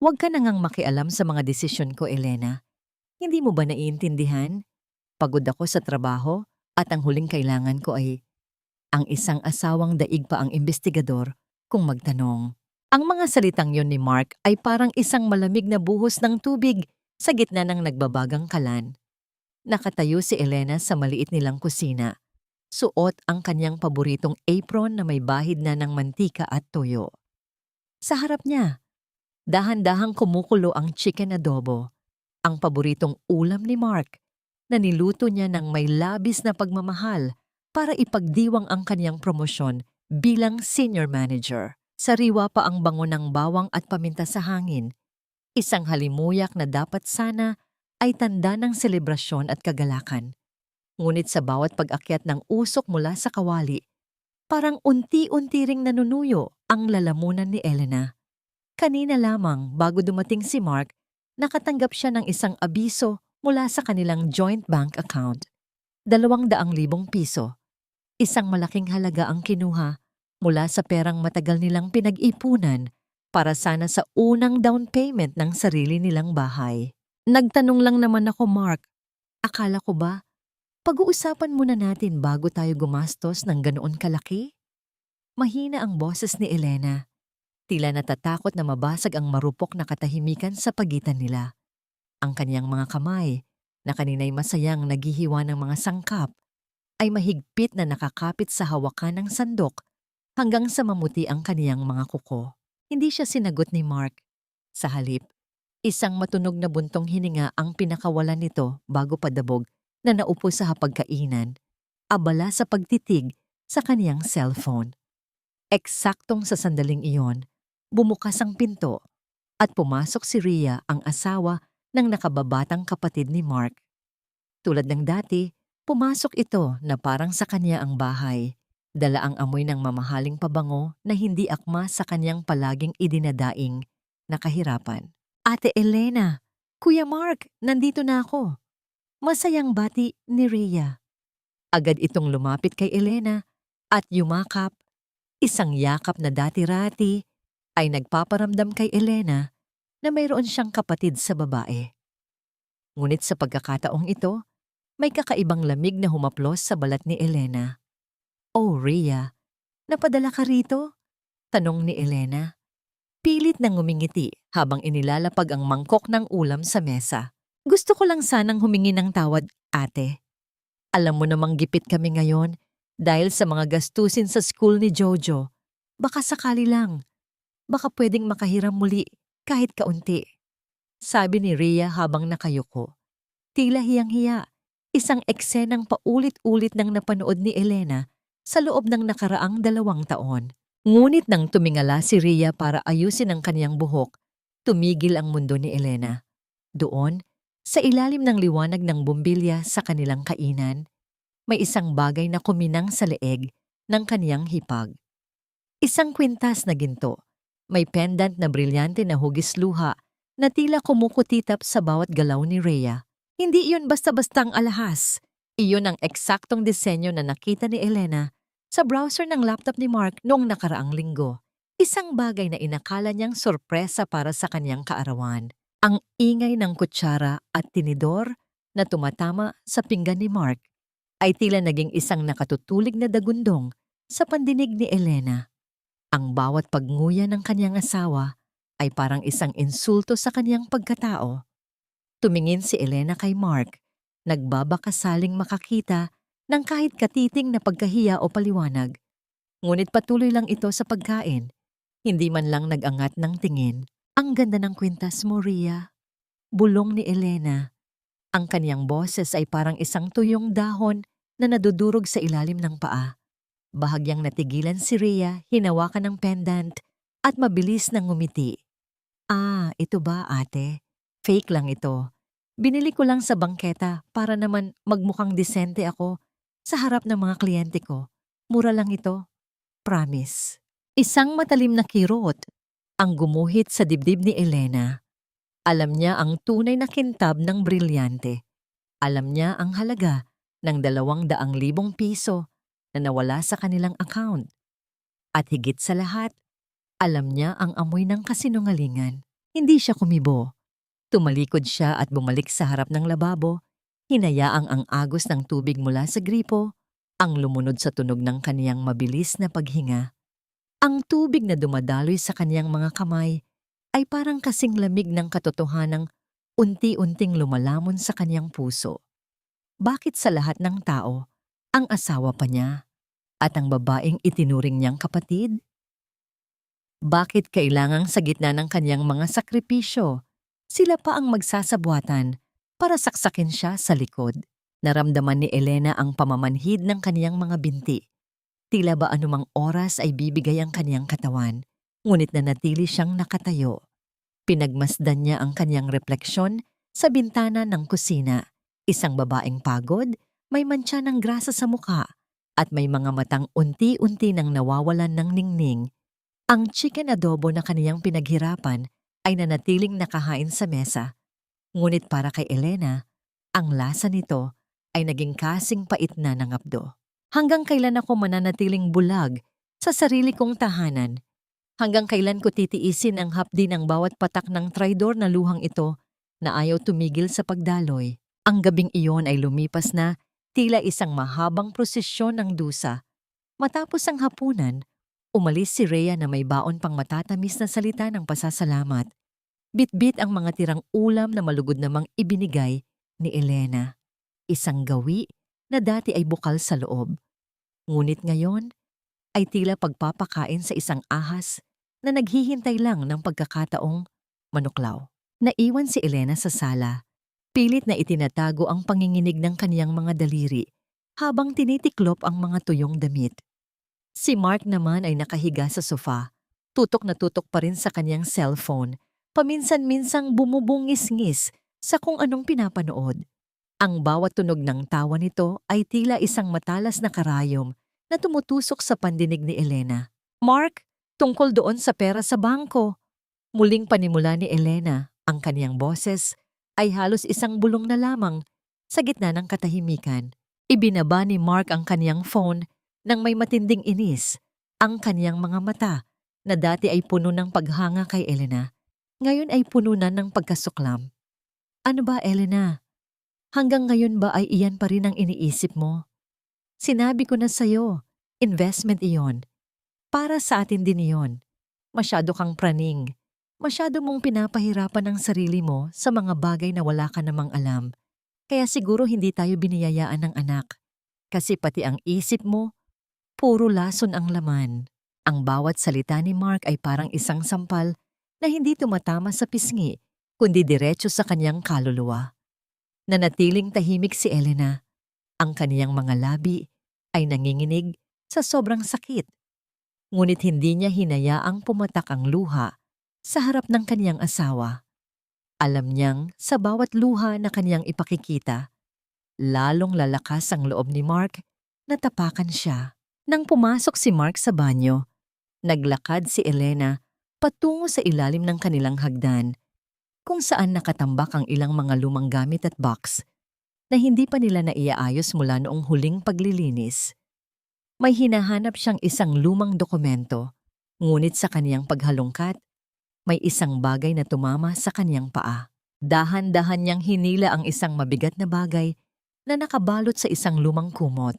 Huwag ka na ngang makialam sa mga desisyon ko, Elena. Hindi mo ba naiintindihan? Pagod ako sa trabaho at ang huling kailangan ko ay ang isang asawang daig pa ang investigador kung magtanong. Ang mga salitang yon ni Mark ay parang isang malamig na buhos ng tubig sa gitna ng nagbabagang kalan. Nakatayo si Elena sa maliit nilang kusina. Suot ang kanyang paboritong apron na may bahid na ng mantika at toyo. Sa harap niya, dahan-dahang kumukulo ang chicken adobo, ang paboritong ulam ni Mark, na niluto niya ng may labis na pagmamahal para ipagdiwang ang kanyang promosyon bilang senior manager. Sariwa pa ang bango ng bawang at paminta sa hangin, isang halimuyak na dapat sana ay tanda ng selebrasyon at kagalakan. Ngunit sa bawat pag-akyat ng usok mula sa kawali, parang unti-unti ring nanunuyo ang lalamunan ni Elena. Kanina lamang bago dumating si Mark, nakatanggap siya ng isang abiso mula sa kanilang joint bank account. 200,000 piso. Isang malaking halaga ang kinuha mula sa perang matagal nilang pinag-ipunan para sana sa unang down payment ng sarili nilang bahay. Nagtanong lang naman ako, Mark. Akala ko ba, pag-uusapan muna natin bago tayo gumastos ng ganoon kalaki? Mahina ang boses ni Elena. Tila natatakot na mabasag ang marupok na katahimikan sa pagitan nila. Ang kanyang mga kamay, na kanina'y masayang naghihiwa ng mga sangkap, ay mahigpit na nakakapit sa hawakan ng sandok hanggang sa mamuti ang kaniyang mga kuko. Hindi siya sinagot ni Mark. Sa halip, isang matunog na buntong hininga ang pinakawalan nito bago padabog na naupo sa hapagkainan, abala sa pagtitig sa kaniyang cellphone. Eksaktong sa sandaling iyon, bumukas ang pinto at pumasok si Rhea, ang asawa ng nakababatang kapatid ni Mark. Tulad ng dati, pumasok ito na parang sa kanya ang bahay. Dala ang amoy ng mamahaling pabango na hindi akma sa kanyang palaging idinadaing na kahirapan. Ate Elena, Kuya Mark, nandito na ako. Masayang bati ni Rhea. Agad itong lumapit kay Elena at yumakap. Isang yakap na dati-rati ay nagpaparamdam kay Elena na mayroon siyang kapatid sa babae. Ngunit sa pagkakataong ito, may kakaibang lamig na humaplos sa balat ni Elena. "Oh, Rhea, napadala ka rito?" tanong ni Elena. Pilit na ngumingiti habang inilalapag ang mangkok ng ulam sa mesa. "Gusto ko lang sanang humingi ng tawad, ate. Alam mo namang gipit kami ngayon dahil sa mga gastusin sa school ni Jojo. Baka sakali lang. Baka pwedeng makahiram muli kahit kaunti," sabi ni Rhea habang nakayuko. Tila hiyang-hiya, isang eksenang paulit-ulit nang napanood ni Elena sa loob ng nakaraang 2 taon. Ngunit nang tumingala si Rhea para ayusin ang kaniyang buhok, tumigil ang mundo ni Elena. Doon, sa ilalim ng liwanag ng bumbilya sa kanilang kainan, may isang bagay na kuminang sa leeg ng kaniyang hipag. Isang kwintas na ginto, may pendant na brilyante na hugis luha na tila kumukutitap sa bawat galaw ni Rhea. Hindi iyon basta-bastang alahas. Iyon ang eksaktong disenyo na nakita ni Elena sa browser ng laptop ni Mark noong nakaraang linggo. Isang bagay na inakala niyang sorpresa para sa kanyang kaarawan. Ang ingay ng kutsara at tinidor na tumatama sa pinggan ni Mark ay tila naging isang nakatutulig na dagundong sa pandinig ni Elena. Ang bawat pagnguya ng kanyang asawa ay parang isang insulto sa kanyang pagkatao. Tumingin si Elena kay Mark, nagbabakasaling makakita ng kahit katiting na pagkahiya o paliwanag. Ngunit patuloy lang ito sa pagkain, hindi man lang nag-angat ng tingin. "Ang ganda ng kwintas mo, Rhea," bulong ni Elena. Ang kaniyang boses ay parang isang tuyong dahon na nadudurog sa ilalim ng paa. Bahagyang natigilan si Rhea, hinawakan ng pendant at mabilis na ngumiti. "Ah, ito ba, ate? Fake lang ito. Binili ko lang sa bangketa para naman magmukhang disente ako sa harap ng mga kliyente ko. Mura lang ito. Promise." Isang matalim na kirot ang gumuhit sa dibdib ni Elena. Alam niya ang tunay na kintab ng brilyante. Alam niya ang halaga ng 200,000 piso na nawala sa kanilang account. At higit sa lahat, alam niya ang amoy ng kasinungalingan. Hindi siya kumibo. Tumalikod siya at bumalik sa harap ng lababo, hinayaang ang agos ng tubig mula sa gripo ang lumunod sa tunog ng kaniyang mabilis na paghinga. Ang tubig na dumadaloy sa kaniyang mga kamay ay parang kasing lamig ng katotohanang unti-unting lumalamon sa kaniyang puso. Bakit sa lahat ng tao, ang asawa pa niya at ang babaeng itinuring niyang kapatid? Bakit kailangang sa gitna ng kaniyang mga sakripisyo, sila pa ang magsasabwatan para saksakin siya sa likod? Naramdaman ni Elena ang pamamanhid ng kaniyang mga binti. Tila ba anumang oras ay bibigay ang kaniyang katawan, ngunit nanatili siyang nakatayo. Pinagmasdan niya ang kaniyang refleksyon sa bintana ng kusina. Isang babaeng pagod, may mantsa ng grasa sa mukha, at may mga matang unti-unti nang nawawalan ng ningning. Ang chicken adobo na kaniyang pinaghirapan ay nanatiling nakahain sa mesa. Ngunit para kay Elena, ang lasa nito ay naging kasing pait na ng apdo. Hanggang kailan ako mananatiling bulag sa sarili kong tahanan? Hanggang kailan ko titiisin ang hapdi ng bawat patak ng traidor na luhang ito na ayaw tumigil sa pagdaloy? Ang gabing iyon ay lumipas na tila isang mahabang prosesyon ng dusa. Matapos ang hapunan, umalis si Rhea na may baon pang matatamis na salita ng pasasalamat. Bitbit ang mga tirang ulam na malugod namang ibinigay ni Elena. Isang gawi na dati ay bukal sa loob. Ngunit ngayon ay tila pagpapakain sa isang ahas na naghihintay lang ng pagkakataong manuklaw. Naiwan si Elena sa sala. Pilit na itinatago ang panginginig ng kaniyang mga daliri habang tinitiklop ang mga tuyong damit. Si Mark naman ay nakahiga sa sofa. Tutok na tutok pa rin sa kaniyang cellphone. Paminsan-minsang bumubungis-ngis sa kung anong pinapanood. Ang bawat tunog ng tawa nito ay tila isang matalas na karayom na tumutusok sa pandinig ni Elena. "Mark, tungkol doon sa pera sa bangko." Muling panimula ni Elena. Ang kaniyang boses ay halos isang bulong na lamang sa gitna ng katahimikan. Ibinaba ni Mark ang kaniyang phone nang may matinding inis. Ang kaniyang mga mata na dati ay puno ng paghanga kay Elena, ngayon ay puno na ng pagkasuklam. "Ano ba, Elena? Hanggang ngayon ba ay iyan pa rin ang iniisip mo? Sinabi ko na sa'yo, investment iyon. Para sa atin din iyon. Masyado kang praning. Masyado mong pinapahirapan ang sarili mo sa mga bagay na wala ka namang alam. Kaya siguro hindi tayo biniyayaan ng anak. Kasi pati ang isip mo, puro lason ang laman." Ang bawat salita ni Mark ay parang isang sampal na hindi tumatama sa pisngi, kundi diretso sa kaniyang kaluluwa. Nanatiling tahimik si Elena. Ang kaniyang mga labi ay nanginginig sa sobrang sakit. Ngunit hindi niya hinayaang pumatak ang luha sa harap ng kaniyang asawa. Alam niyang sa bawat luha na kaniyang ipakikita, lalong lalakas ang loob ni Mark na tapakan siya. Nang pumasok si Mark sa banyo, naglakad si Elena patungo sa ilalim ng kanilang hagdan, kung saan nakatambak ang ilang mga lumang gamit at box na hindi pa nila naiaayos mula noong huling paglilinis. May hinahanap siyang isang lumang dokumento, ngunit sa kaniyang paghalongkat, may isang bagay na tumama sa kaniyang paa. Dahan-dahan niyang hinila ang isang mabigat na bagay na nakabalot sa isang lumang kumot.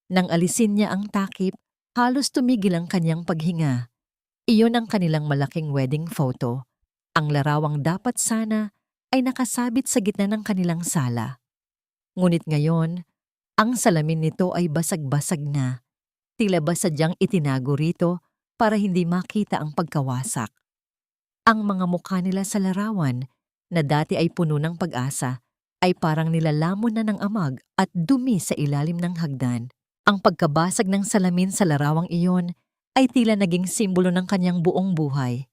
Nang alisin niya ang takip, halos tumigil ang kaniyang paghinga. Iyon ang kanilang malaking wedding photo. Ang larawang dapat sana ay nakasabit sa gitna ng kanilang sala. Ngunit ngayon, ang salamin nito ay basag-basag na. Tila ba sadyang itinago rito para hindi makita ang pagkawasak. Ang mga mukha nila sa larawan, na dati ay puno ng pag-asa, ay parang nilalamon na ng amag at dumi sa ilalim ng hagdan. Ang pagkabasag ng salamin sa larawang iyon ay tila naging simbolo ng kanyang buong buhay.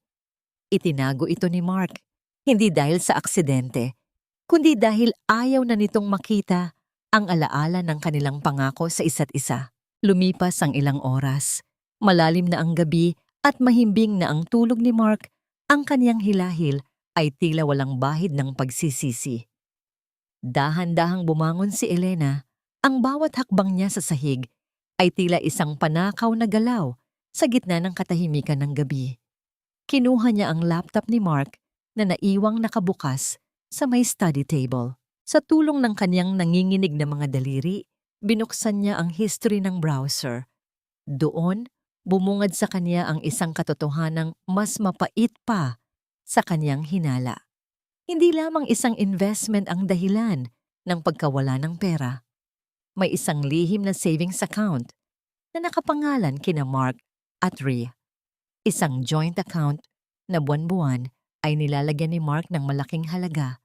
Itinago ito ni Mark, hindi dahil sa aksidente, kundi dahil ayaw na nitong makita ang alaala ng kanilang pangako sa isa't isa. Lumipas ang ilang oras, malalim na ang gabi at mahimbing na ang tulog ni Mark, ang kaniyang hilahil ay tila walang bahid ng pagsisisi. Dahan-dahang bumangon si Elena, ang bawat hakbang niya sa sahig ay tila isang panakaw na galaw sa gitna ng katahimikan ng gabi. Kinuha niya ang laptop ni Mark na naiwang nakabukas sa may study table. Sa tulong ng kanyang nanginginig na mga daliri, binuksan niya ang history ng browser. Doon, bumungad sa kanya ang isang katotohanang mas mapait pa sa kanyang hinala. Hindi lamang isang investment ang dahilan ng pagkawala ng pera. May isang lihim na savings account na nakapangalan kina Mark at Rhea. Isang joint account na buwan-buwan ay nilalagyan ni Mark ng malaking halaga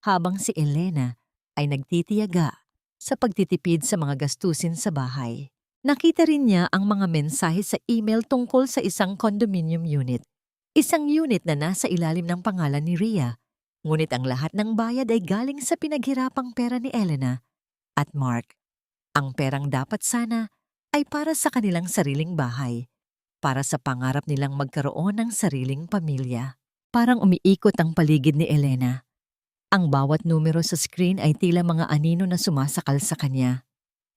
habang si Elena ay nagtitiyaga sa pagtitipid sa mga gastusin sa bahay. Nakita rin niya ang mga mensahe sa email tungkol sa isang condominium unit. Isang unit na nasa ilalim ng pangalan ni Rhea, ngunit ang lahat ng bayad ay galing sa pinaghirapang pera ni Elena at Mark. Ang perang dapat sana ay para sa kanilang sariling bahay, para sa pangarap nilang magkaroon ng sariling pamilya. Parang umiikot ang paligid ni Elena. Ang bawat numero sa screen ay tila mga anino na sumasakal sa kanya.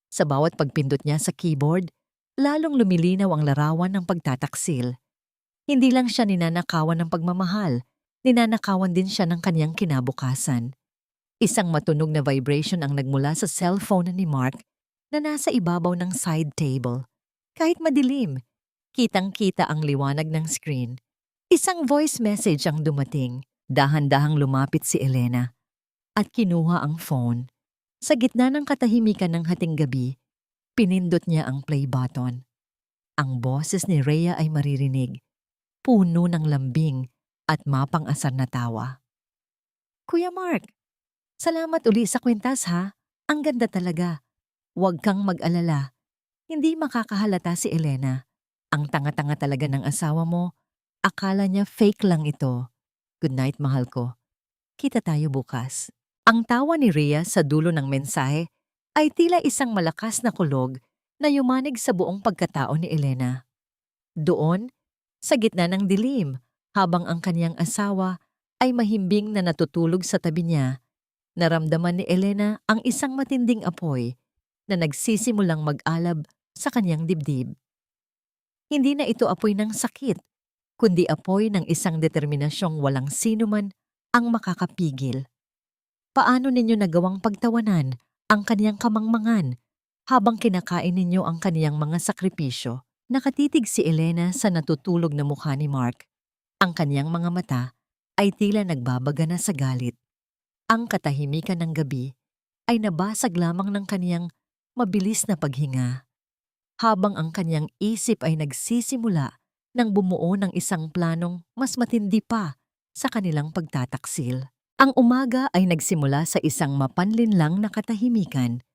Sa bawat pagpindot niya sa keyboard, lalong lumilinaw ang larawan ng pagtataksil. Hindi lang siya ninanakawan ng pagmamahal, ninanakawan din siya ng kanyang kinabukasan. Isang matunog na vibration ang nagmula sa cellphone ni Mark na nasa ibabaw ng side table. Kahit madilim, kitang-kita ang liwanag ng screen. Isang voice message ang dumating. Dahan-dahang lumapit si Elena at kinuha ang phone. Sa gitna ng katahimikan ng hating gabi, pinindot niya ang play button. Ang boses ni Rhea ay maririnig, puno ng lambing at mapang-asar na tawa. Kuya Mark, salamat uli sa kwintas ha. Ang ganda talaga. Huwag kang mag-alala. Hindi makakahalata si Elena. Ang tanga-tanga talaga ng asawa mo. Akala niya fake lang ito. Good night, mahal ko. Kita tayo bukas. Ang tawa ni Rhea sa dulo ng mensahe ay tila isang malakas na kulog na yumanig sa buong pagkatao ni Elena. Doon, sa gitna ng dilim, habang ang kanyang asawa ay mahimbing na natutulog sa tabi niya, naramdaman ni Elena ang isang matinding apoy na nagsisimulang mag-alab sa kanyang dibdib. Hindi na ito apoy ng sakit, kundi apoy ng isang determinasyong walang sinuman ang makakapigil. Paano ninyo nagawang pagtawanan ang kaniyang kamangmangan habang kinakain ninyo ang kaniyang mga sakripisyo? Nakatitig si Elena sa natutulog na mukha ni Mark. Ang kaniyang mga mata ay tila nagbabaga na sa galit. Ang katahimikan ng gabi ay nabasag lamang ng kaniyang mabilis na paghinga, habang ang kaniyang isip ay nagsisimula nang bumuo ng isang planong mas matindi pa sa kanilang pagtataksil. Ang umaga ay nagsimula sa isang mapanlinlang na katahimikan.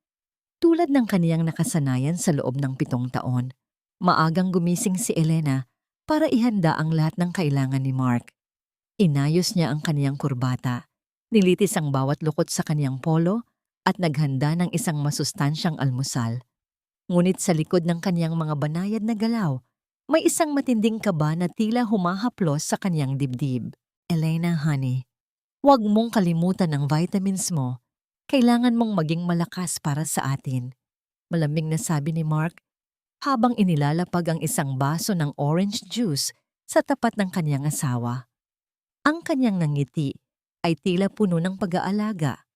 Tulad ng kaniyang nakasanayan sa loob ng 7 taon, maagang gumising si Elena para ihanda ang lahat ng kailangan ni Mark. Inayos niya ang kaniyang kurbata, nilitis ang bawat lukot sa kaniyang polo at naghanda ng isang masustansyang almusal. Ngunit sa likod ng kaniyang mga banayad na galaw, may isang matinding kaba na tila humahaplos sa kaniyang dibdib. Elena, honey, huwag mong kalimutan ang vitamins mo. Kailangan mong maging malakas para sa atin. Malamig na sabi ni Mark habang inilalapag ang isang baso ng orange juice sa tapat ng kaniyang asawa. Ang kaniyang ngiti ay tila puno ng pag-aalaga.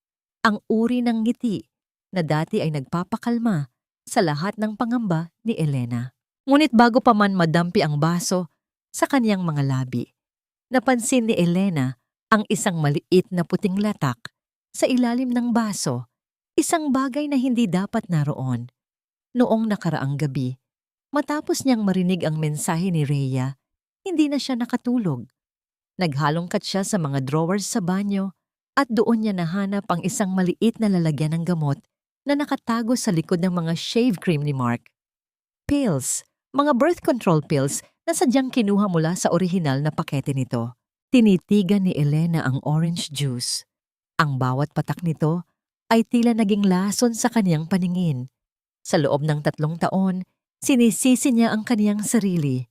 Ang uri ng ngiti na dati ay nagpapakalma sa lahat ng pangamba ni Elena. Ngunit bago pa man madampi ang baso sa kaniyang mga labi, napansin ni Elena ang isang maliit na puting latak sa ilalim ng baso, isang bagay na hindi dapat naroon. Noong nakaraang gabi, matapos niyang marinig ang mensahe ni Rhea, hindi na siya nakatulog. Naghalongkat siya sa mga drawers sa banyo at doon niya nahanap ang isang maliit na lalagyan ng gamot na nakatago sa likod ng mga shave cream ni Mark. Pills, mga birth control pills na sadyang kinuha mula sa orihinal na pakete nito. Tinitigan ni Elena ang orange juice. Ang bawat patak nito ay tila naging lason sa kaniyang paningin. Sa loob ng 3 taon, sinisisi niya ang kaniyang sarili.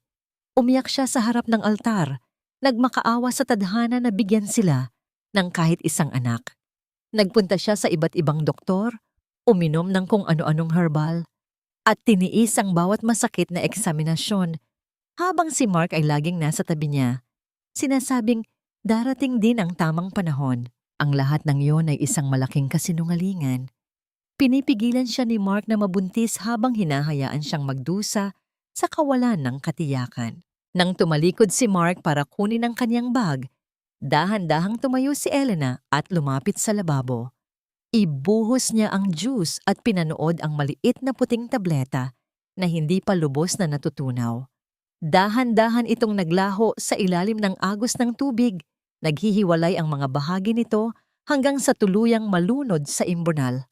Umiyak siya sa harap ng altar, nagmakaawa sa tadhana na bigyan sila ng kahit isang anak. Nagpunta siya sa iba't ibang doktor, uminom ng kung ano-anong herbal, at tiniis ang bawat masakit na eksaminasyon habang si Mark ay laging nasa tabi niya. Sinasabing Darating din ang tamang panahon. Ang lahat ng iyon ay isang malaking kasinungalingan. Pinipigilan siya ni Mark na mabuntis habang hinahayaan siyang magdusa sa kawalan ng katiyakan. Nang tumalikod si Mark para kunin ang kanyang bag, dahan-dahang tumayo si Elena at lumapit sa lababo. Ibuhos niya ang juice at pinanood ang maliit na puting tableta na hindi pa lubos na natutunaw. Dahan-dahan itong naglaho sa ilalim ng agos ng tubig. Naghihiwalay ang mga bahagi nito hanggang sa tuluyang malunod sa imburnal.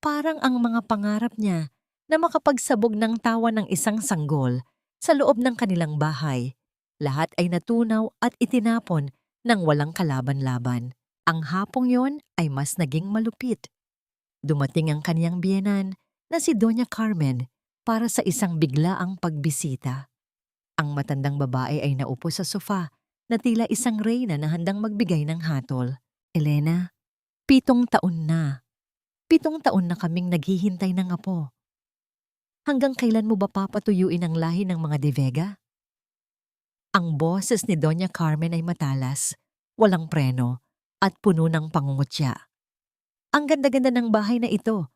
Parang ang mga pangarap niya na makapagsabog ng tawa ng isang sanggol sa loob ng kanilang bahay. Lahat ay natunaw at itinapon ng walang kalaban-laban. Ang hapong yon ay mas naging malupit. Dumating ang kaniyang biyenan na si Doña Carmen para sa isang biglaang pagbisita. Ang matandang babae ay naupo sa sofa na tila isang reyna na handang magbigay ng hatol. Elena, 7 taon na. 7 taon na kaming naghihintay ng apo. Hanggang kailan mo ba papatuyuin ang lahi ng mga De Vega? Ang boses ni Doña Carmen ay matalas, walang preno, at puno ng pangungutya. Ang ganda-ganda ng bahay na ito,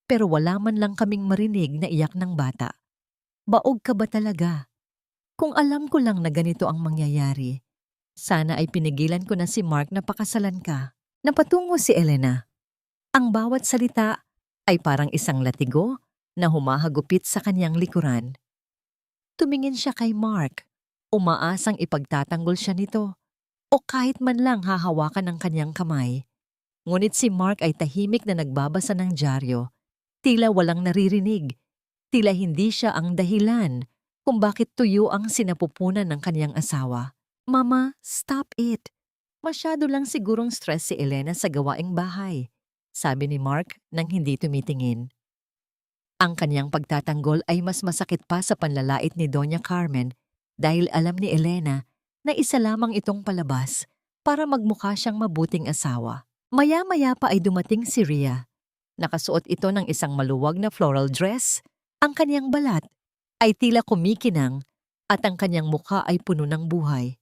pero wala man lang kaming marinig na iyak ng bata. Baog ka ba talaga? Kung alam ko lang na ganito ang mangyayari, sana ay pinigilan ko na si Mark na pakasalan ka. Napatungo si Elena. Ang bawat salita ay parang isang latigo na humahagupit sa kanyang likuran. Tumingin siya kay Mark, umaasang ipagtatanggol siya nito o kahit man lang hahawakan ng kanyang kamay. Ngunit si Mark ay tahimik na nagbabasa ng dyaryo, tila walang naririnig, tila hindi siya ang dahilan kung bakit tuyo ang sinapupunan ng kanyang asawa. Mama, stop it. Masyado lang sigurong stress si Elena sa gawaing bahay, sabi ni Mark nang hindi tumitingin. Ang kanyang pagtatanggol ay mas masakit pa sa panlalait ni Doña Carmen dahil alam ni Elena na isa lamang itong palabas para magmukha siyang mabuting asawa. Maya-maya pa ay dumating si Rhea. Nakasuot ito ng isang maluwag na floral dress. Ang kanyang balat ay tila kumikinang at ang kanyang mukha ay puno ng buhay.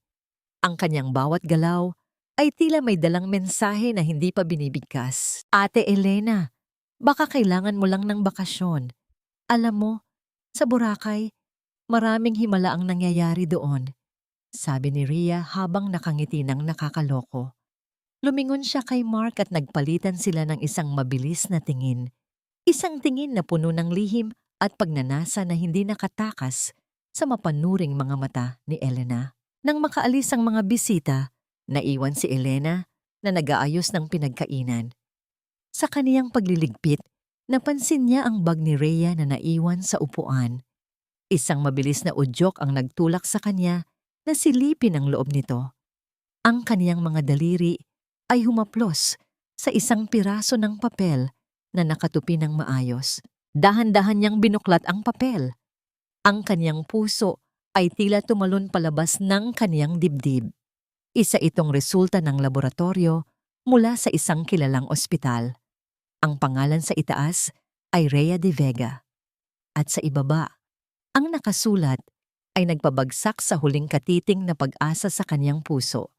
Ang kanyang bawat galaw ay tila may dalang mensahe na hindi pa binibigkas. Ate Elena, baka kailangan mo lang ng bakasyon. Alam mo, sa Boracay, maraming himala ang nangyayari doon, sabi ni Rhea habang nakangiti ng nakakaloko. Lumingon siya kay Mark at nagpalitan sila ng isang mabilis na tingin. Isang tingin na puno ng lihim at pagnanasa na hindi nakatakas sa mapanuring mga mata ni Elena. Nang makaalis ang mga bisita, naiwan si Elena na nag-aayos ng pinagkainan. Sa kaniyang pagliligpit, napansin niya ang bag ni Rhea na naiwan sa upuan. Isang mabilis na udyok ang nagtulak sa kanya na silipin ang loob nito. Ang kaniyang mga daliri ay humaplos sa isang piraso ng papel na nakatupi ng maayos. Dahan-dahan niyang binuklat ang papel. Ang kaniyang puso ay tila tumalon palabas ng kaniyang dibdib. Isa itong resulta ng laboratorio mula sa isang kilalang ospital. Ang pangalan sa itaas ay Rhea De Vega. At sa ibaba, ang nakasulat ay nagpabagsak sa huling katiting na pag-asa sa kaniyang puso.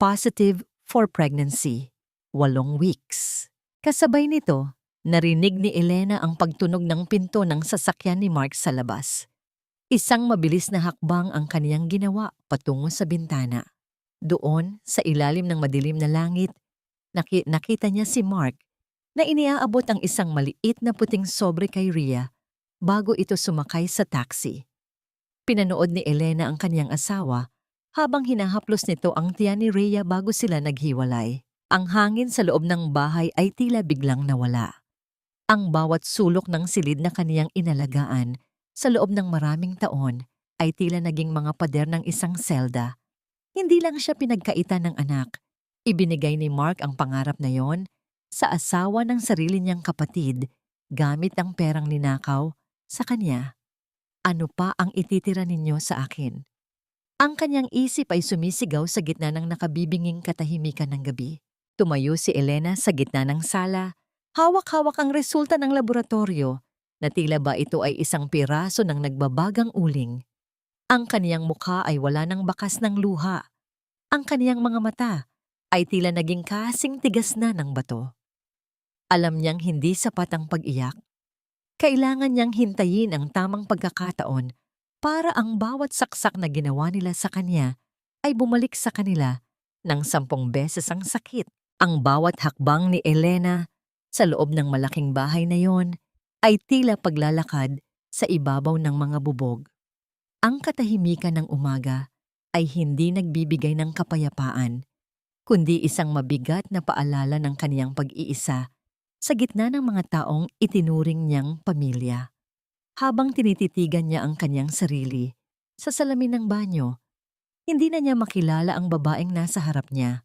Positive for pregnancy, 8 weeks. Kasabay nito, narinig ni Elena ang pagtunog ng pinto ng sasakyan ni Mark sa labas. Isang mabilis na hakbang ang kaniyang ginawa patungo sa bintana. Doon, sa ilalim ng madilim na langit, nakita niya si Mark na iniaabot ang isang maliit na puting sobre kay Rhea bago ito sumakay sa taxi. Pinanood ni Elena ang kaniyang asawa habang hinahaplos nito ang tiyan ni Rhea bago sila naghiwalay. Ang hangin sa loob ng bahay ay tila biglang nawala. Ang bawat sulok ng silid na kaniyang inalagaan sa loob ng maraming taon ay tila naging mga pader ng isang selda. Hindi lang siya pinagkaitan ng anak. Ibinigay ni Mark ang pangarap na yon sa asawa ng sarili niyang kapatid gamit ang perang ninakaw sa kanya. Ano pa ang ititira ninyo sa akin? Ang kanyang isip ay sumisigaw sa gitna ng nakabibinging katahimikan ng gabi. Tumayo si Elena sa gitna ng sala. Hawak-hawak ang resulta ng laboratorio na tila ba ito ay isang piraso ng nagbabagang uling. Ang kaniyang mukha ay wala ng bakas ng luha. Ang kaniyang mga mata ay tila naging kasing tigas na ng bato. Alam niyang hindi sapat ang pag-iyak. Kailangan niyang hintayin ang tamang pagkakataon para ang bawat saksak na ginawa nila sa kanya ay bumalik sa kanila ng 10 beses ang sakit. Ang bawat hakbang ni Elena sa loob ng malaking bahay na yon ay tila paglalakad sa ibabaw ng mga bubog. Ang katahimikan ng umaga ay hindi nagbibigay ng kapayapaan, kundi isang mabigat na paalala ng kaniyang pag-iisa sa gitna ng mga taong itinuring niyang pamilya. Habang tinititigan niya ang kanyang sarili sa salamin ng banyo, hindi na niya makilala ang babaeng nasa harap niya.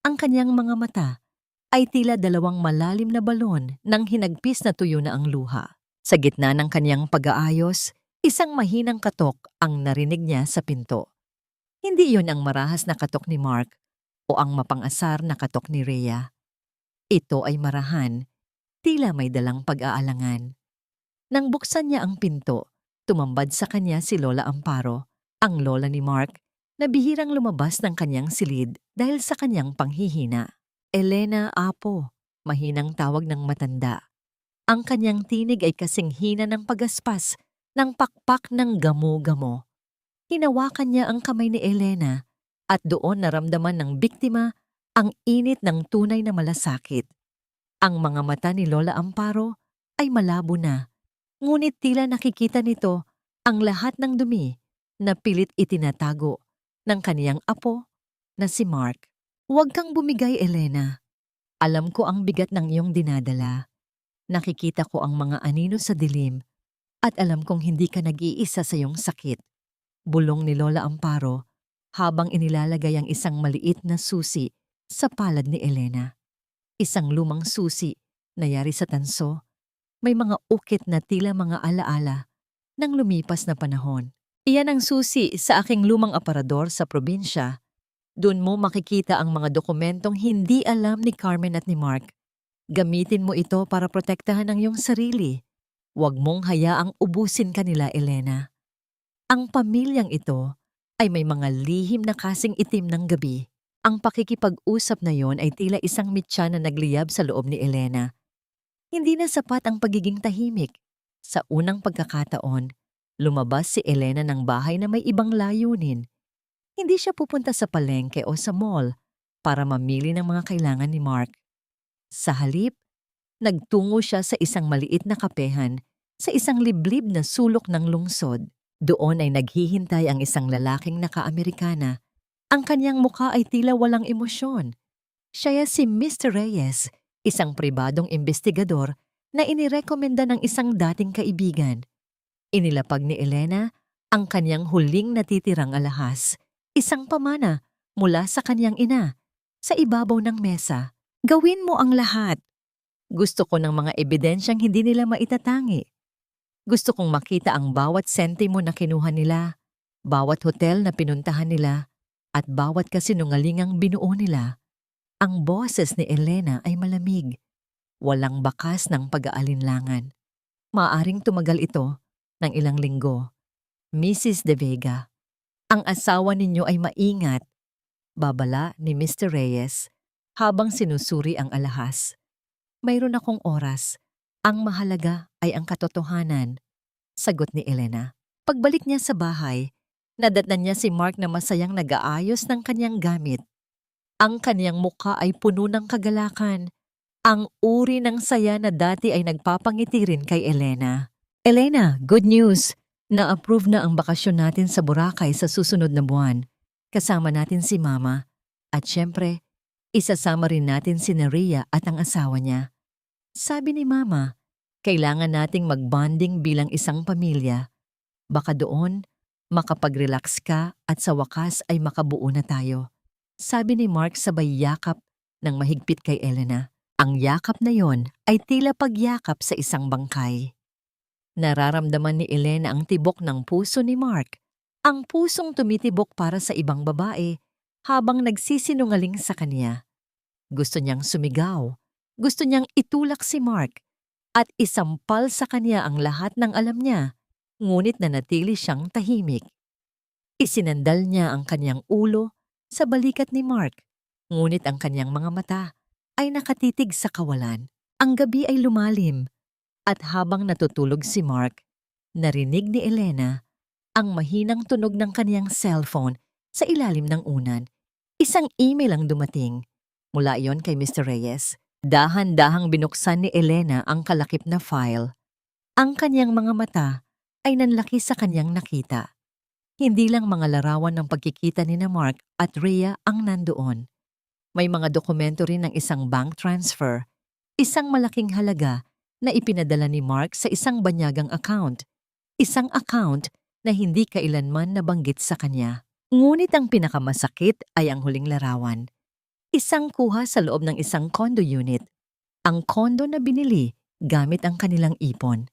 Ang kanyang mga mata ay tila 2 malalim na balon nang hinagpis na tuyo na ang luha. Sa gitna ng kanyang pag-aayos, isang mahinang katok ang narinig niya sa pinto. Hindi iyon ang marahas na katok ni Mark o ang mapang-asar na katok ni Rhea. Ito ay marahan, tila may dalang pag-aalangan. Nang buksan niya ang pinto, tumambad sa kanya si Lola Amparo, ang lola ni Mark, na bihirang lumabas ng kanyang silid dahil sa kanyang panghihina. Elena, apo, mahinang tawag ng matanda. Ang kanyang tinig ay kasing hina ng pagaspas ng pakpak ng gamo-gamo. Hinawakan niya ang kamay ni Elena at doon naramdaman ng biktima ang init ng tunay na malasakit. Ang mga mata ni Lola Amparo ay malabo na, ngunit tila nakikita nito ang lahat ng dumi na pilit itinatago ng kaniyang apo na si Mark. Huwag kang bumigay, Elena. Alam ko ang bigat ng iyong dinadala. Nakikita ko ang mga anino sa dilim at alam kong hindi ka nag-iisa sa iyong sakit. Bulong ni Lola Amparo habang inilalagay ang isang maliit na susi sa palad ni Elena. Isang lumang susi na yari sa tanso, may mga ukit na tila mga alaala ng lumipas na panahon. Iyan ang susi sa aking lumang aparador sa probinsya. Doon mo makikita ang mga dokumentong hindi alam ni Carmen at ni Mark. Gamitin mo ito para protektahan ang iyong sarili. Huwag mong hayaang ubusin kanila, Elena. Ang pamilyang ito ay may mga lihim na kasing itim ng gabi. Ang pakikipag-usap na yon ay tila isang mitya na nagliyab sa loob ni Elena. Hindi na sapat ang pagiging tahimik. Sa unang pagkakataon, lumabas si Elena ng bahay na may ibang layunin. Hindi siya pupunta sa palengke o sa mall para mamili ng mga kailangan ni Mark. Sa halip, nagtungo siya sa isang maliit na kapehan sa isang liblib na sulok ng lungsod. Doon ay naghihintay ang isang lalaking naka-Amerikana. Ang kanyang mukha ay tila walang emosyon. Siya si Mr. Reyes, isang pribadong investigador na inirekomenda ng isang dating kaibigan. Inilapag ni Elena ang kanyang huling natitirang alahas, isang pamana mula sa kanyang ina, sa ibabaw ng mesa. Gawin mo ang lahat. Gusto ko ng mga ebidensyang hindi nila maitatangi. Gusto kong makita ang bawat sentimo na kinuha nila, bawat hotel na pinuntahan nila, at bawat kasinungalingang binuo nila. Ang boses ni Elena ay malamig, walang bakas ng pag-aalinlangan. Maaring tumagal ito ng ilang linggo. Mrs. De Vega, ang asawa ninyo ay maingat, babala ni Mr. Reyes habang sinusuri ang alahas. Mayroon akong oras. Ang mahalaga ay ang katotohanan, sagot ni Elena. Pagbalik niya sa bahay, nadatnan niya si Mark na masayang nag-aayos ng kanyang gamit. Ang kanyang mukha ay puno ng kagalakan. Ang uri ng saya na dati ay nagpapangiti rin kay Elena. Elena, good news! Na-approve na ang bakasyon natin sa Boracay sa susunod na buwan. Kasama natin si Mama. At syempre, isasama rin natin si Rhea at ang asawa niya. Sabi ni Mama, kailangan nating mag-bonding bilang isang pamilya. Baka doon, makapag-relax ka at sa wakas ay makabuo na tayo. Sabi ni Mark sabay yakap ng mahigpit kay Elena. Ang yakap na yon ay tila pagyakap sa isang bangkay. Nararamdaman ni Elena ang tibok ng puso ni Mark. Ang pusong tumitibok para sa ibang babae habang nagsisinungaling sa kanya. Gusto niyang sumigaw. Gusto niyang itulak si Mark at isampal sa kanya ang lahat ng alam niya, ngunit nanatili siyang tahimik. Isinandal niya ang kanyang ulo sa balikat ni Mark. Ngunit ang kanyang mga mata ay nakatitig sa kawalan. Ang gabi ay lumalim at habang natutulog si Mark, narinig ni Elena ang mahinang tunog ng kaniyang cellphone sa ilalim ng unan. Isang email ang dumating. Mula iyon kay Mr. Reyes. Dahan-dahang binuksan ni Elena ang kalakip na file. Ang kaniyang mga mata ay nanlaki sa kaniyang nakita. Hindi lang mga larawan ng pagkikita ni na Mark at Rhea ang nandoon. May mga dokumento rin ng isang bank transfer, isang malaking halaga na ipinadala ni Mark sa isang banyagang account. Isang account na hindi kailanman nabanggit sa kanya. Ngunit ang pinakamasakit ay ang huling larawan. Isang kuha sa loob ng isang condo unit. Ang condo na binili gamit ang kanilang ipon.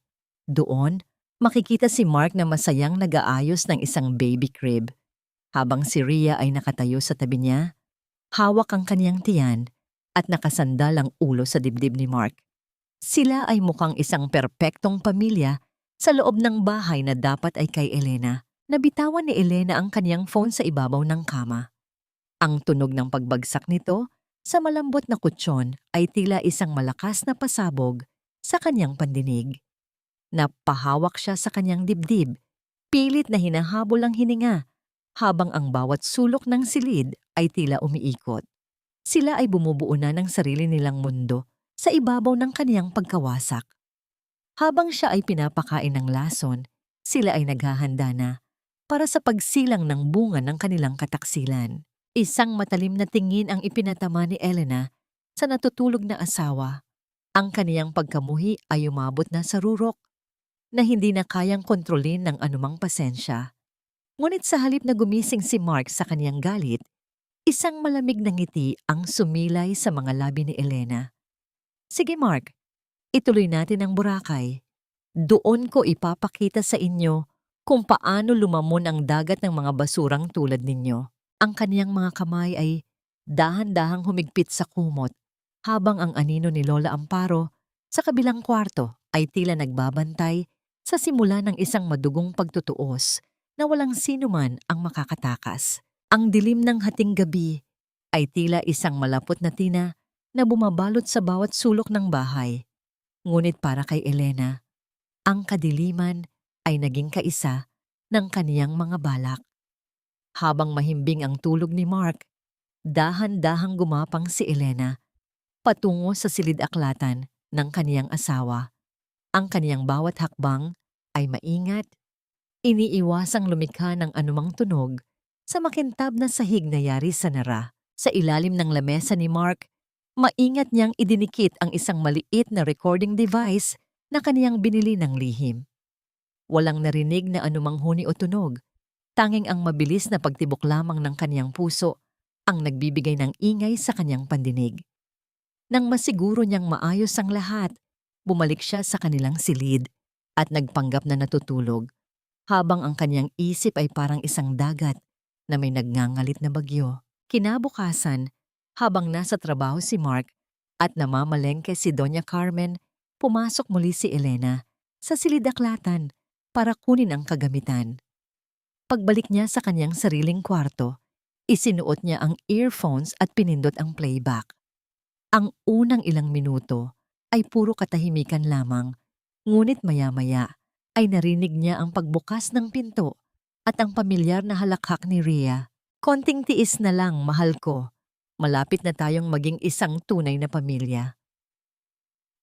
Doon, makikita si Mark na masayang nag-aayos ng isang baby crib. Habang si Rhea ay nakatayo sa tabi niya, hawak ang kaniyang tiyan at nakasandal ang ulo sa dibdib ni Mark. Sila ay mukhang isang perpektong pamilya sa loob ng bahay na dapat ay kay Elena. Nabitawan ni Elena ang kaniyang phone sa ibabaw ng kama. Ang tunog ng pagbagsak nito sa malambot na kutsyon ay tila isang malakas na pasabog sa kaniyang pandinig. Napahawak siya sa kaniyang dibdib, pilit na hinahabol ang hininga, habang ang bawat sulok ng silid ay tila umiikot. Sila ay bumubuo na ng sarili nilang mundo sa ibabaw ng kaniyang pagkawasak. Habang siya ay pinapakain ng lason, sila ay naghahanda na para sa pagsilang ng bunga ng kanilang kataksilan. Isang matalim na tingin ang ipinatama ni Elena sa natutulog na asawa. Ang kaniyang pagkamuhi ay umabot na sa rurok na hindi na kayang kontrolin ng anumang pasensya. Ngunit sa halip na gumising si Mark sa kaniyang galit, isang malamig na ngiti ang sumilay sa mga labi ni Elena. Sige Mark, ituloy natin ang Boracay. Doon ko ipapakita sa inyo kung paano lumamon ang dagat ng mga basurang tulad ninyo. Ang kaniyang mga kamay ay dahan-dahang humigpit sa kumot habang ang anino ni Lola Amparo sa kabilang kwarto ay tila nagbabantay sa simula ng isang madugong pagtutuos na walang sinuman ang makakatakas. Ang dilim ng hating gabi ay tila isang malapot na tina na bumabalot sa bawat sulok ng bahay. Ngunit para kay Elena, ang kadiliman ay naging kaisa ng kaniyang mga balak. Habang mahimbing ang tulog ni Mark, dahan-dahang gumapang si Elena patungo sa silid-aklatan ng kaniyang asawa. Ang kaniyang bawat hakbang ay maingat, iniiwasang lumikha ng anumang tunog sa makintab na sahig na yari sa nara. Sa ilalim ng lamesa ni Mark, maingat niyang idinikit ang isang maliit na recording device na kaniyang binili ng lihim. Walang narinig na anumang huni o tunog. Tanging ang mabilis na pagtibok lamang ng kaniyang puso ang nagbibigay ng ingay sa kaniyang pandinig. Nang masiguro niyang maayos ang lahat, bumalik siya sa kanilang silid at nagpanggap na natutulog, habang ang kaniyang isip ay parang isang dagat na may nagngangalit na bagyo. Kinabukasan, habang nasa trabaho si Mark at namamalengke si Doña Carmen, pumasok muli si Elena sa silid-aklatan para kunin ang kagamitan. Pagbalik niya sa kanyang sariling kwarto, isinuot niya ang earphones at pinindot ang playback. Ang unang ilang minuto ay puro katahimikan lamang, ngunit maya-maya ay narinig niya ang pagbukas ng pinto at ang pamilyar na halakhak ni Rhea. Konting tiis na lang, mahal ko. Malapit na tayong maging isang tunay na pamilya.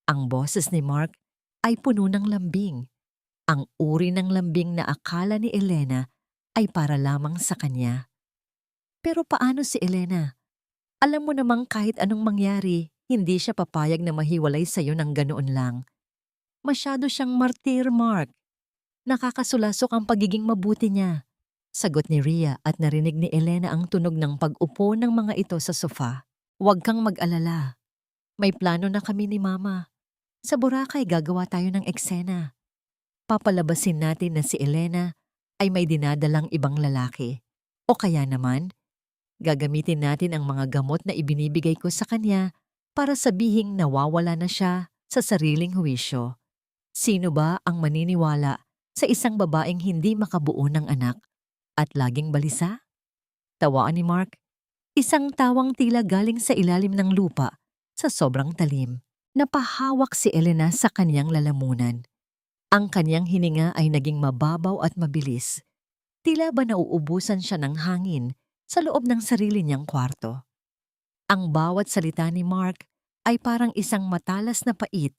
Ang boses ni Mark ay puno ng lambing. Ang uri ng lambing na akala ni Elena ay para lamang sa kanya. Pero paano si Elena? Alam mo namang kahit anong mangyari, hindi siya papayag na mahiwalay sa'yo ng ganoon lang. Masyado siyang martir, Mark. Nakakasulasok ang pagiging mabuti niya. Sagot ni Rhea at narinig ni Elena ang tunog ng pag-upo ng mga ito sa sofa. Huwag kang mag-alala. May plano na kami ni Mama. Sa Boracay gagawa tayo ng eksena. Papalabasin natin na si Elena ay may dinadalang ibang lalaki. O kaya naman, gagamitin natin ang mga gamot na ibinibigay ko sa kanya para sabihing nawawala na siya sa sariling huwisyo. Sino ba ang maniniwala sa isang babaeng hindi makabuo ng anak at laging balisa? Tawaan ni Mark Isang tawang tila galing sa ilalim ng lupa, sa sobrang talim. Napahawak si Elena sa kanyang lalamunan. Ang kanyang hininga ay naging mababaw at mabilis. Tila ba nauubusan siya ng hangin sa loob ng sarili niyang kwarto. Ang bawat salita ni Mark ay parang isang matalas na pait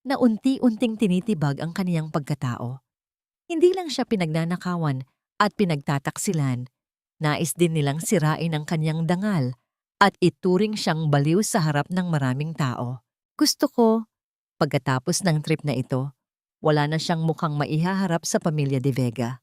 na unti-unting tinitibag ang kaniyang pagkatao. Hindi lang siya pinagnanakawan at pinagtataksilan. Nais din nilang sirain ang kanyang dangal at ituring siyang baliw sa harap ng maraming tao. Gusto ko, pagkatapos ng trip na ito, wala na siyang mukhang maihaharap sa pamilya de Vega.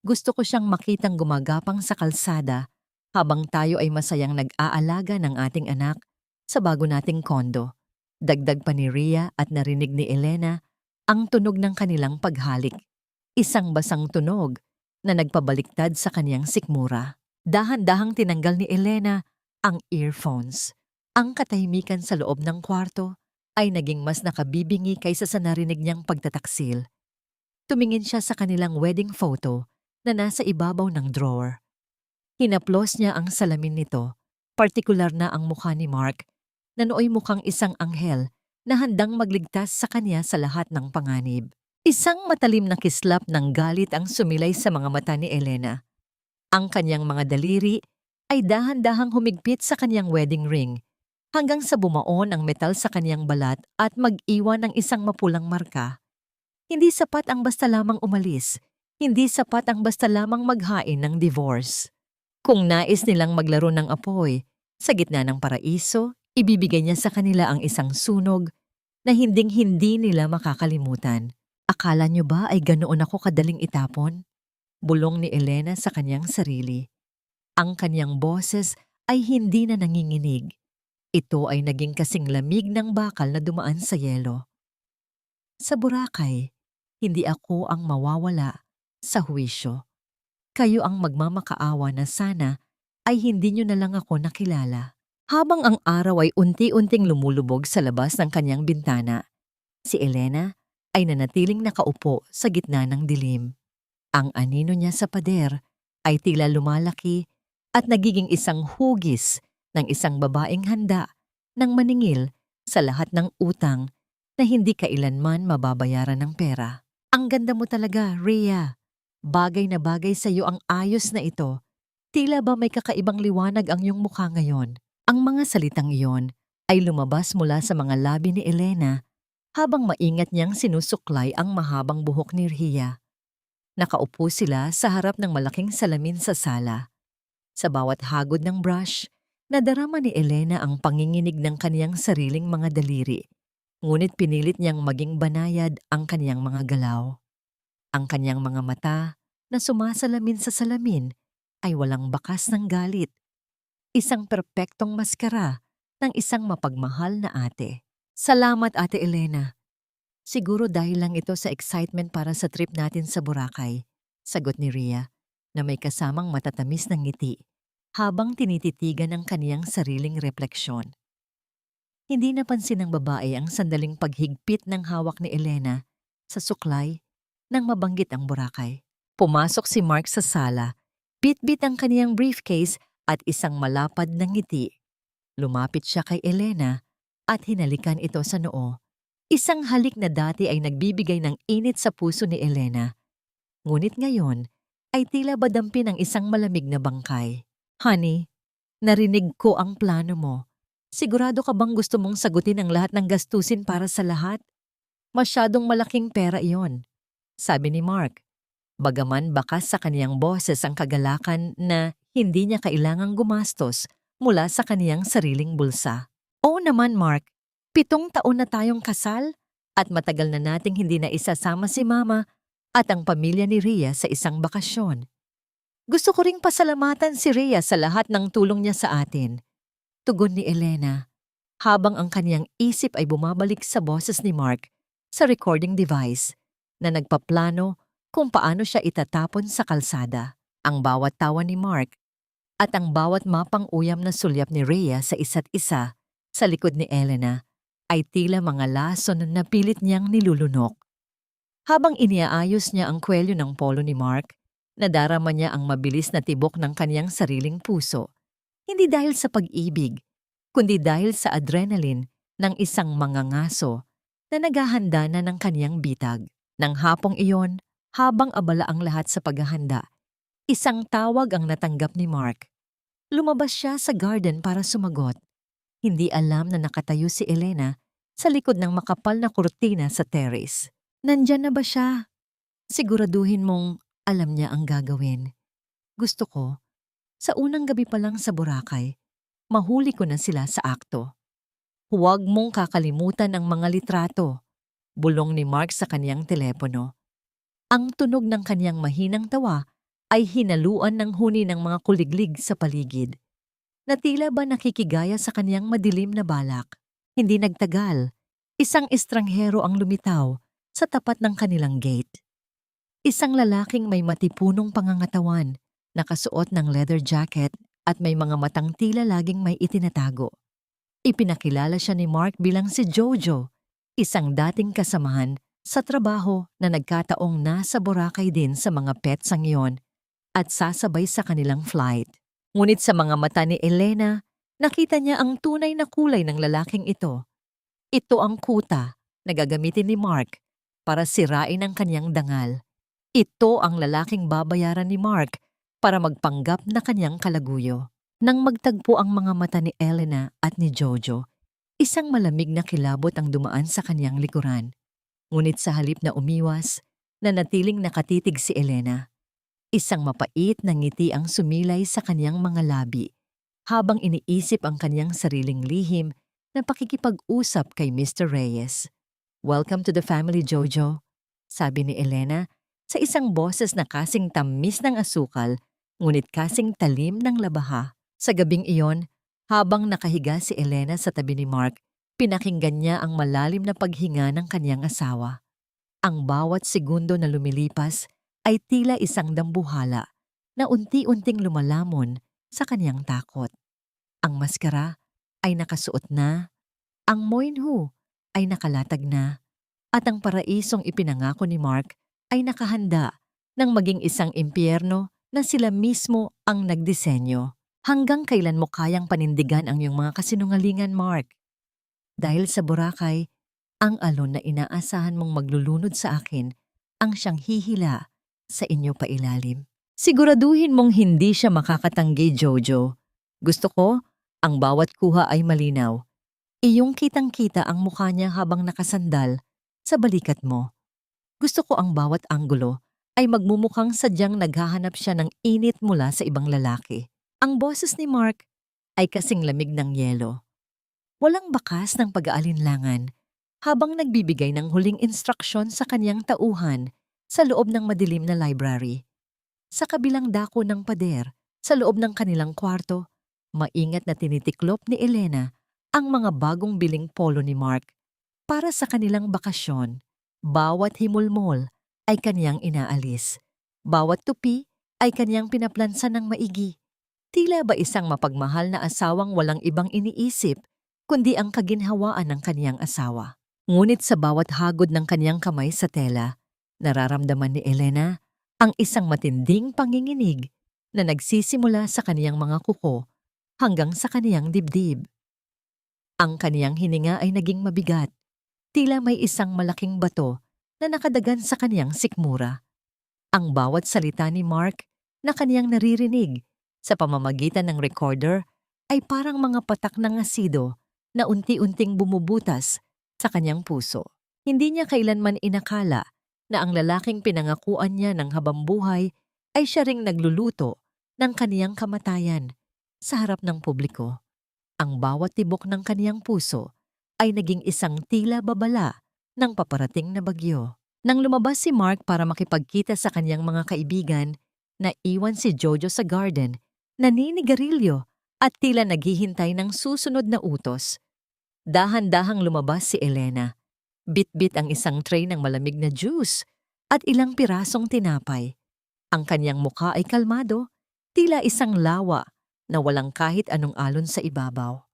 Gusto ko siyang makitang gumagapang sa kalsada habang tayo ay masayang nag-aalaga ng ating anak sa bago nating kondo. Dagdag pa ni Rhea at narinig ni Elena ang tunog ng kanilang paghalik. Isang basang tunog na nagpabaliktad sa kaniyang sikmura. Dahan-dahang tinanggal ni Elena ang earphones. Ang katahimikan sa loob ng kwarto ay naging mas nakabibingi kaysa sa narinig niyang pagtataksil. Tumingin siya sa kanilang wedding photo na nasa ibabaw ng drawer. Hinaplos niya ang salamin nito, partikular na ang mukha ni Mark na nooy mukhang isang anghel na handang magligtas sa kanya sa lahat ng panganib. Isang matalim na kislap ng galit ang sumilay sa mga mata ni Elena. Ang kanyang mga daliri ay dahan-dahang humigpit sa kanyang wedding ring hanggang sa bumaon ang metal sa kanyang balat at mag-iwan ng isang mapulang marka. Hindi sapat ang basta lamang umalis, hindi sapat ang basta lamang maghain ng divorce. Kung nais nilang maglaro ng apoy, sa gitna ng paraiso, ibibigay niya sa kanila ang isang sunog na hinding-hindi nila makakalimutan. Akala niyo ba ay ganoon ako kadaling itapon? Bulong ni Elena sa kanyang sarili. Ang kanyang boses ay hindi na nanginginig. Ito ay naging kasing lamig ng bakal na dumaan sa yelo. Sa Boracay, hindi ako ang mawawala sa huwisyo. Kayo ang magmamakaawa na sana ay hindi niyo na lang ako nakilala. Habang ang araw ay unti-unting lumulubog sa labas ng kanyang bintana, si Elena ay nanatiling nakaupo sa gitna ng dilim. Ang anino niya sa pader ay tila lumalaki at nagiging isang hugis ng isang babaeng handa ng maningil sa lahat ng utang na hindi kailanman mababayaran ng pera. Ang ganda mo talaga, Rhea. Bagay na bagay sa iyo ang ayos na ito. Tila ba may kakaibang liwanag ang iyong mukha ngayon. Ang mga salitang iyon ay lumabas mula sa mga labi ni Elena habang maingat niyang sinusuklay ang mahabang buhok ni Rhea. Nakaupo sila sa harap ng malaking salamin sa sala. Sa bawat hagod ng brush, nadarama ni Elena ang panginginig ng kaniyang sariling mga daliri. Ngunit pinilit niyang maging banayad ang kaniyang mga galaw. Ang kaniyang mga mata na sumasalamin sa salamin ay walang bakas ng galit. Isang perpektong maskara ng isang mapagmahal na ate. Salamat, Ate Elena. Siguro dahil lang ito sa excitement para sa trip natin sa Boracay, sagot ni Rhea na may kasamang matatamis ng ngiti habang tinititigan ang kaniyang sariling refleksyon. Hindi napansin ng babae ang sandaling paghigpit ng hawak ni Elena sa suklay nang mabanggit ang Boracay. Pumasok si Mark sa sala, bit-bit ang kaniyang briefcase at isang malapad na ngiti. Lumapit siya kay Elena at hinalikan ito sa noo. Isang halik na dati ay nagbibigay ng init sa puso ni Elena. Ngunit ngayon ay tila ba dampi ng isang malamig na bangkay. Honey, narinig ko ang plano mo. Sigurado ka bang gusto mong sagutin ang lahat ng gastusin para sa lahat? Masyadong malaking pera iyon, sabi ni Mark. Bagaman bakas sa kaniyang boses ang kagalakan na hindi niya kailangang gumastos mula sa kaniyang sariling bulsa. Oo naman, Mark. 7 taon na tayong kasal at matagal na nating hindi na isasama si Mama at ang pamilya ni Rhea sa isang bakasyon. Gusto ko ring pasalamatan si Rhea sa lahat ng tulong niya sa atin. Tugon ni Elena, habang ang kaniyang isip ay bumabalik sa boses ni Mark sa recording device na nagpaplano kung paano siya itatapon sa kalsada. Ang bawat tawa ni Mark at ang bawat mapang-uyam na sulyap ni Rhea sa isa't isa sa likod ni Elena ay tila mga lason na pilit niyang nilulunok. Habang iniaayos niya ang kwelyo ng polo ni Mark, nadarama niya ang mabilis na tibok ng kaniyang sariling puso. Hindi dahil sa pag-ibig, kundi dahil sa adrenaline ng isang mangangaso na naghahanda na ng kaniyang bitag. Nang hapong iyon, habang abala ang lahat sa paghahanda, isang tawag ang natanggap ni Mark. Lumabas siya sa garden para sumagot. Hindi alam na nakatayo si Elena sa likod ng makapal na kurtina sa terrace. Nandyan na ba siya? Siguraduhin mong alam niya ang gagawin. Gusto ko, sa unang gabi pa lang sa Boracay, mahuli ko na sila sa akto. Huwag mong kakalimutan ang mga litrato, bulong ni Mark sa kaniyang telepono. Ang tunog ng kaniyang mahinang tawa ay hinaluan ng huni ng mga kuliglig sa paligid, na tila ba nakikigaya sa kaniyang madilim na balak. Hindi nagtagal, isang estranghero ang lumitaw sa tapat ng kanilang gate. Isang lalaking may matipunong pangangatawan, nakasuot ng leather jacket at may mga matang tila laging may itinatago. Ipinakilala siya ni Mark bilang si Jojo, isang dating kasamahan sa trabaho na nagkataong nasa Boracay din sa mga petsang iyon at sasabay sa kanilang flight. Ngunit sa mga mata ni Elena, nakita niya ang tunay na kulay ng lalaking ito. Ito ang kuta na gagamitin ni Mark para sirain ang kanyang dangal. Ito ang lalaking babayaran ni Mark para magpanggap na kanyang kalaguyo. Nang magtagpo ang mga mata ni Elena at ni Jojo, isang malamig na kilabot ang dumaan sa kanyang likuran. Ngunit sa halip na umiwas, nanatiling nakatitig si Elena. Isang mapait na ngiti ang sumilay sa kanyang mga labi habang iniisip ang kanyang sariling lihim na pakikipag-usap kay Mr. Reyes. "Welcome to the family, Jojo," sabi ni Elena sa isang boses na kasing tamis ng asukal ngunit kasing talim ng labaha. Sa gabing iyon, habang nakahiga si Elena sa tabi ni Mark, pinakinggan niya ang malalim na paghinga ng kanyang asawa. Ang bawat segundo na lumilipas ay tila isang dambuhala na unti-unting lumalamon sa kanyang takot. Ang maskara ay nakasuot na, ang moinhu ay nakalatag na, at ang paraisong ipinangako ni Mark ay nakahanda nang maging isang impyerno na sila mismo ang nagdisenyo. Hanggang kailan mo kayang panindigan ang iyong mga kasinungalingan, Mark? Dahil sa Boracay, ang alon na inaasahan mong maglulunod sa akin ang siyang hihila sa inyo pailalim. Siguraduhin mong hindi siya makakatanggi, Jojo. Gusto ko, ang bawat kuha ay malinaw. Iyong kitang-kita ang mukha niya habang nakasandal sa balikat mo. Gusto ko ang bawat anggulo ay magmumukhang sadyang naghahanap siya ng init mula sa ibang lalaki. Ang boses ni Mark ay kasing lamig ng yelo. Walang bakas ng pag-aalinlangan habang nagbibigay ng huling instruksyon sa kanyang tauhan sa loob ng madilim na library. Sa kabilang dako ng pader, sa loob ng kanilang kwarto, maingat na tinitiklop ni Elena ang mga bagong biling polo ni Mark para sa kanilang bakasyon. Bawat himulmol ay kaniyang inaalis. Bawat tupi ay kaniyang pinaplansan ng maigi. Tila ba isang mapagmahal na asawang walang ibang iniisip kundi ang kaginhawaan ng kaniyang asawa. Ngunit sa bawat hagod ng kaniyang kamay sa tela, nararamdaman ni Elena ang isang matinding panginginig na nagsisimula sa kaniyang mga kuko hanggang sa kaniyang dibdib. Ang kaniyang hininga ay naging mabigat. Tila may isang malaking bato na nakadagan sa kaniyang sikmura. Ang bawat salita ni Mark na kaniyang naririnig sa pamamagitan ng recorder ay parang mga patak ng asido na unti-unting bumubutas sa kanyang puso. Hindi niya kailanman inakala na ang lalaking pinangakuan niya ng habambuhay ay siya ring nagluluto ng kaniyang kamatayan sa harap ng publiko. Ang bawat tibok ng kaniyang puso ay naging isang tila babala ng paparating na bagyo. Nang lumabas si Mark para makipagkita sa kanyang mga kaibigan, naiwan si Jojo sa garden, naninigarilyo at tila naghihintay ng susunod na utos. Dahan-dahang lumabas si Elena. Bit-bit ang isang tray ng malamig na juice at ilang pirasong tinapay. Ang kanyang mukha ay kalmado, tila isang lawa na walang kahit anong alon sa ibabaw.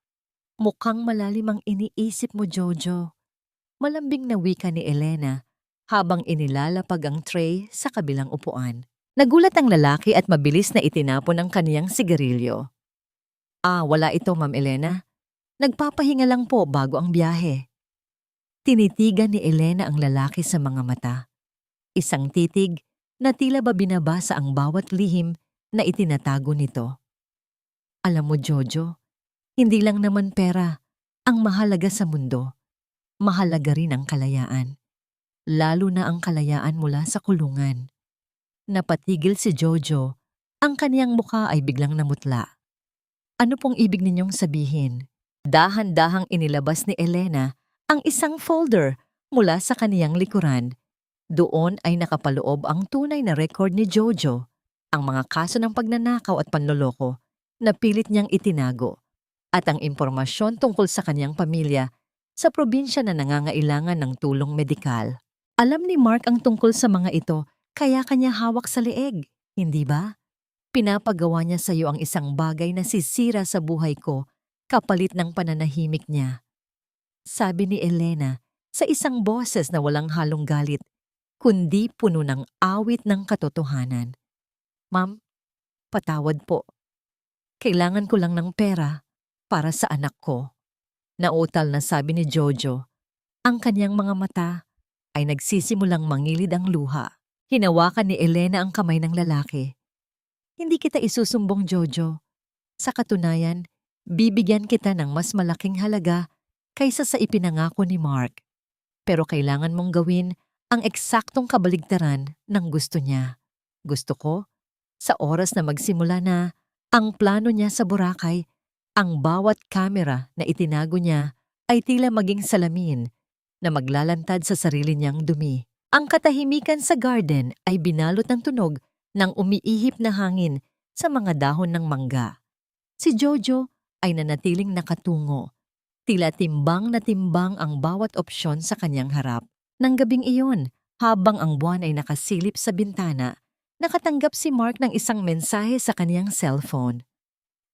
"Mukhang malalim ang iniisip mo, Jojo," malambing na wika ni Elena habang inilalapag ang tray sa kabilang upuan. Nagulat ang lalaki at mabilis na itinapon ang kaniyang sigarilyo. Wala ito, Ma'am Elena. Nagpapahinga lang po bago ang biyahe. Tinitigan ni Elena ang lalaki sa mga mata. Isang titig na tila ba binabasa ang bawat lihim na itinatago nito. Alam mo, Jojo, hindi lang naman pera ang mahalaga sa mundo. Mahalaga rin ang kalayaan. Lalo na ang kalayaan mula sa kulungan. Napatigil si Jojo. Ang kaniyang mukha ay biglang namutla. Ano pong ibig ninyong sabihin? Dahan-dahang inilabas ni Elena ang isang folder mula sa kaniyang likuran. Doon ay nakapaloob ang tunay na record ni Jojo, ang mga kaso ng pagnanakaw at panloloko na pilit niyang itinago, at ang impormasyon tungkol sa kaniyang pamilya sa probinsya na nangangailangan ng tulong medikal. Alam ni Mark ang tungkol sa mga ito, kaya kanya hawak sa leeg, hindi ba? Pinapagawa niya sa iyo ang isang bagay na sisira sa buhay ko kapalit ng pananahimik niya. Sabi ni Elena sa isang boses na walang halong galit, kundi puno ng awit ng katotohanan. Ma'am, patawad po. Kailangan ko lang ng pera para sa anak ko. Nautal na sabi ni Jojo. Ang kanyang mga mata ay nagsisimulang mangilid ang luha. Hinawakan ni Elena ang kamay ng lalaki. Hindi kita isusumbong, Jojo. Sa katunayan, bibigyan kita ng mas malaking halaga kaysa sa ipinangako ni Mark. Pero kailangan mong gawin ang eksaktong kabaligtaran ng gusto niya. Gusto ko, sa oras na magsimula na ang plano niya sa Boracay, ang bawat kamera na itinago niya ay tila maging salamin na maglalantad sa sarili niyang dumi. Ang katahimikan sa garden ay binalot ng tunog ng umiihip na hangin sa mga dahon ng mangga. Si Jojo ay nanatiling nakatungo. Tila timbang na timbang ang bawat opsyon sa kanyang harap. Nang gabing iyon, habang ang buwan ay nakasilip sa bintana, nakatanggap si Mark ng isang mensahe sa kanyang cellphone.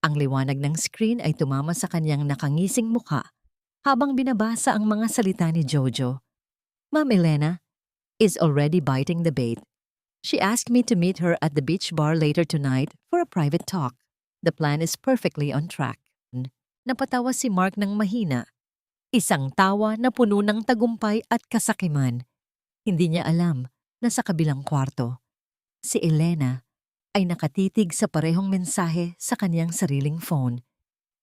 Ang liwanag ng screen ay tumama sa kanyang nakangising mukha habang binabasa ang mga salita ni Jojo. Ma'am Elena is already biting the bait. She asked me to meet her at the beach bar later tonight for a private talk. The plan is perfectly on track. Napatawa si Mark ng mahina. Isang tawa na puno ng tagumpay at kasakiman. Hindi niya alam na sa kabilang kwarto, si Elena ay nakatitig sa parehong mensahe sa kanyang sariling phone,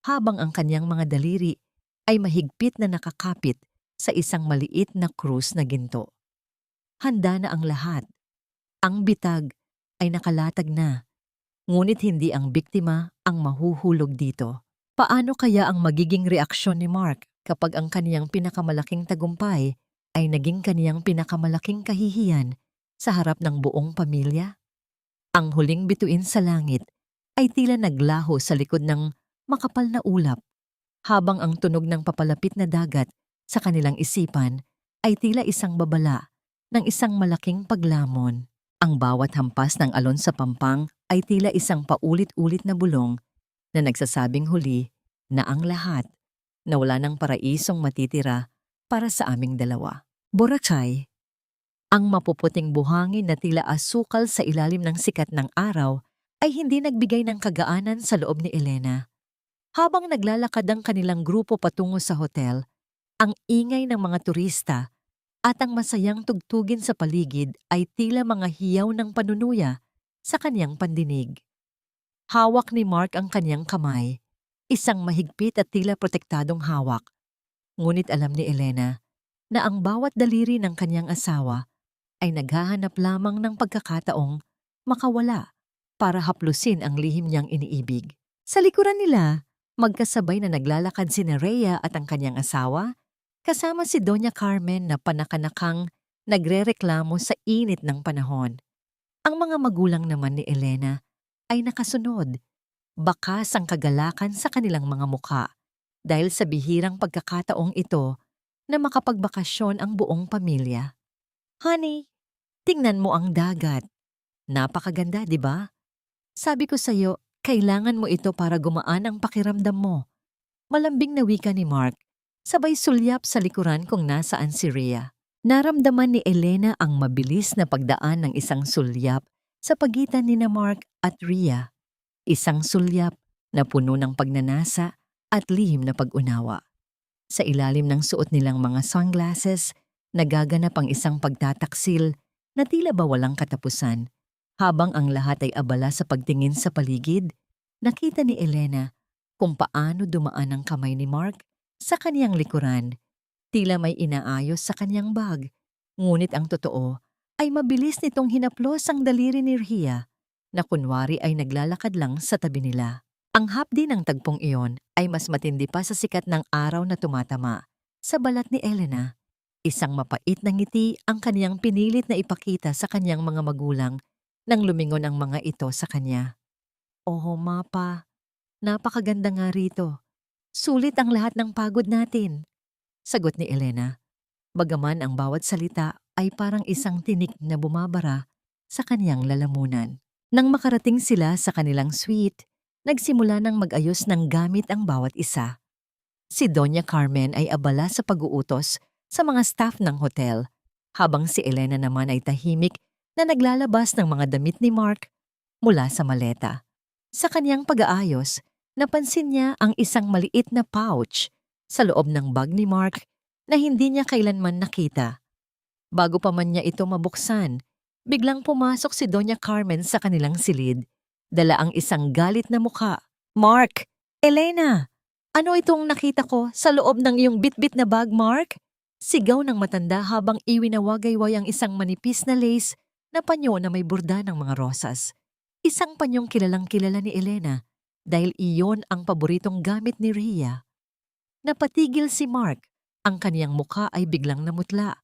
habang ang kanyang mga daliri ay mahigpit na nakakapit sa isang maliit na krus na ginto. Handa na ang lahat. Ang bitag ay nakalatag na, ngunit hindi ang biktima ang mahuhulog dito. Paano kaya ang magiging reaksyon ni Mark kapag ang kaniyang pinakamalaking tagumpay ay naging kaniyang pinakamalaking kahihiyan sa harap ng buong pamilya? Ang huling bituin sa langit ay tila naglaho sa likod ng makapal na ulap, habang ang tunog ng papalapit na dagat sa kanilang isipan ay tila isang babala ng isang malaking paglamon. Ang bawat hampas ng alon sa pampang ay tila isang paulit-ulit na bulong na nagsasabing huli na ang lahat na wala ng paraisong matitira para sa aming dalawa. Boracay. Ang mapuputing buhangin na tila asukal sa ilalim ng sikat ng araw ay hindi nagbigay ng kagaanan sa loob ni Elena. Habang naglalakad ang kanilang grupo patungo sa hotel, ang ingay ng mga turista at ang masayang tugtugin sa paligid ay tila mga hiyaw ng panunuya sa kanyang pandinig. Hawak ni Mark ang kanyang kamay, isang mahigpit at tila protektadong hawak. Ngunit alam ni Elena na ang bawat daliri ng kanyang asawa ay naghahanap lamang ng pagkakataong makawala para haplusin ang lihim niyang iniibig. Sa likuran nila, magkasabay na naglalakad si Nerea at ang kanyang asawa, kasama si Doña Carmen na panakanakang nagrereklamo sa init ng panahon. Ang mga magulang naman ni Elena ay nakasunod, bakas ang kagalakan sa kanilang mga mukha dahil sa bihirang pagkakataong ito na makapagbakasyon ang buong pamilya. Honey, tingnan mo ang dagat. Napakaganda, di ba? Sabi ko sa'yo, kailangan mo ito para gumaan ang pakiramdam mo. Malambing na wika ni Mark, sabay sulyap sa likuran kung nasaan si Rhea. Naramdaman ni Elena ang mabilis na pagdaan ng isang sulyap sa pagitan ni Mark at Rhea. Isang sulyap na puno ng pagnanasa at lihim na pag-unawa. Sa ilalim ng suot nilang mga sunglasses, nagaganap ang isang pagtataksil na tila ba walang katapusan. Habang ang lahat ay abala sa pagtingin sa paligid, nakita ni Elena kung paano dumaan ang kamay ni Mark sa kaniyang likuran. Tila may inaayos sa kaniyang bag. Ngunit ang totoo ay mabilis nitong hinaplos ang daliri ni Rhea na kunwari ay naglalakad lang sa tabi nila. Ang hapdi ng tagpong iyon ay mas matindi pa sa sikat ng araw na tumatama sa balat ni Elena. Isang mapait na ngiti ang kaniyang pinilit na ipakita sa kaniyang mga magulang nang lumingon ang mga ito sa kanya. "Oh, Mapa, napakaganda nga rito. Sulit ang lahat ng pagod natin," sagot ni Elena. Bagaman ang bawat salita ay parang isang tinik na bumabara sa kaniyang lalamunan. Nang makarating sila sa kanilang suite, nagsimula ng mag-ayos ng gamit ang bawat isa. Si Doña Carmen ay abala sa pag-uutos sa mga staff ng hotel, habang si Elena naman ay tahimik na naglalabas ng mga damit ni Mark mula sa maleta. Sa kaniyang pag-aayos, napansin niya ang isang maliit na pouch sa loob ng bag ni Mark na hindi niya kailanman nakita. Bago pa man niya ito mabuksan, biglang pumasok si Doña Carmen sa kanilang silid. Dala ang isang galit na mukha. "Mark! Elena! Ano itong nakita ko sa loob ng iyong bitbit na bag, Mark?" Sigaw ng matanda habang iwinawagayway ang isang manipis na lace na panyo na may burda ng mga rosas. Isang panyong kilalang-kilala ni Elena dahil iyon ang paboritong gamit ni Rhea. Napatigil si Mark. Ang kaniyang mukha ay biglang namutla.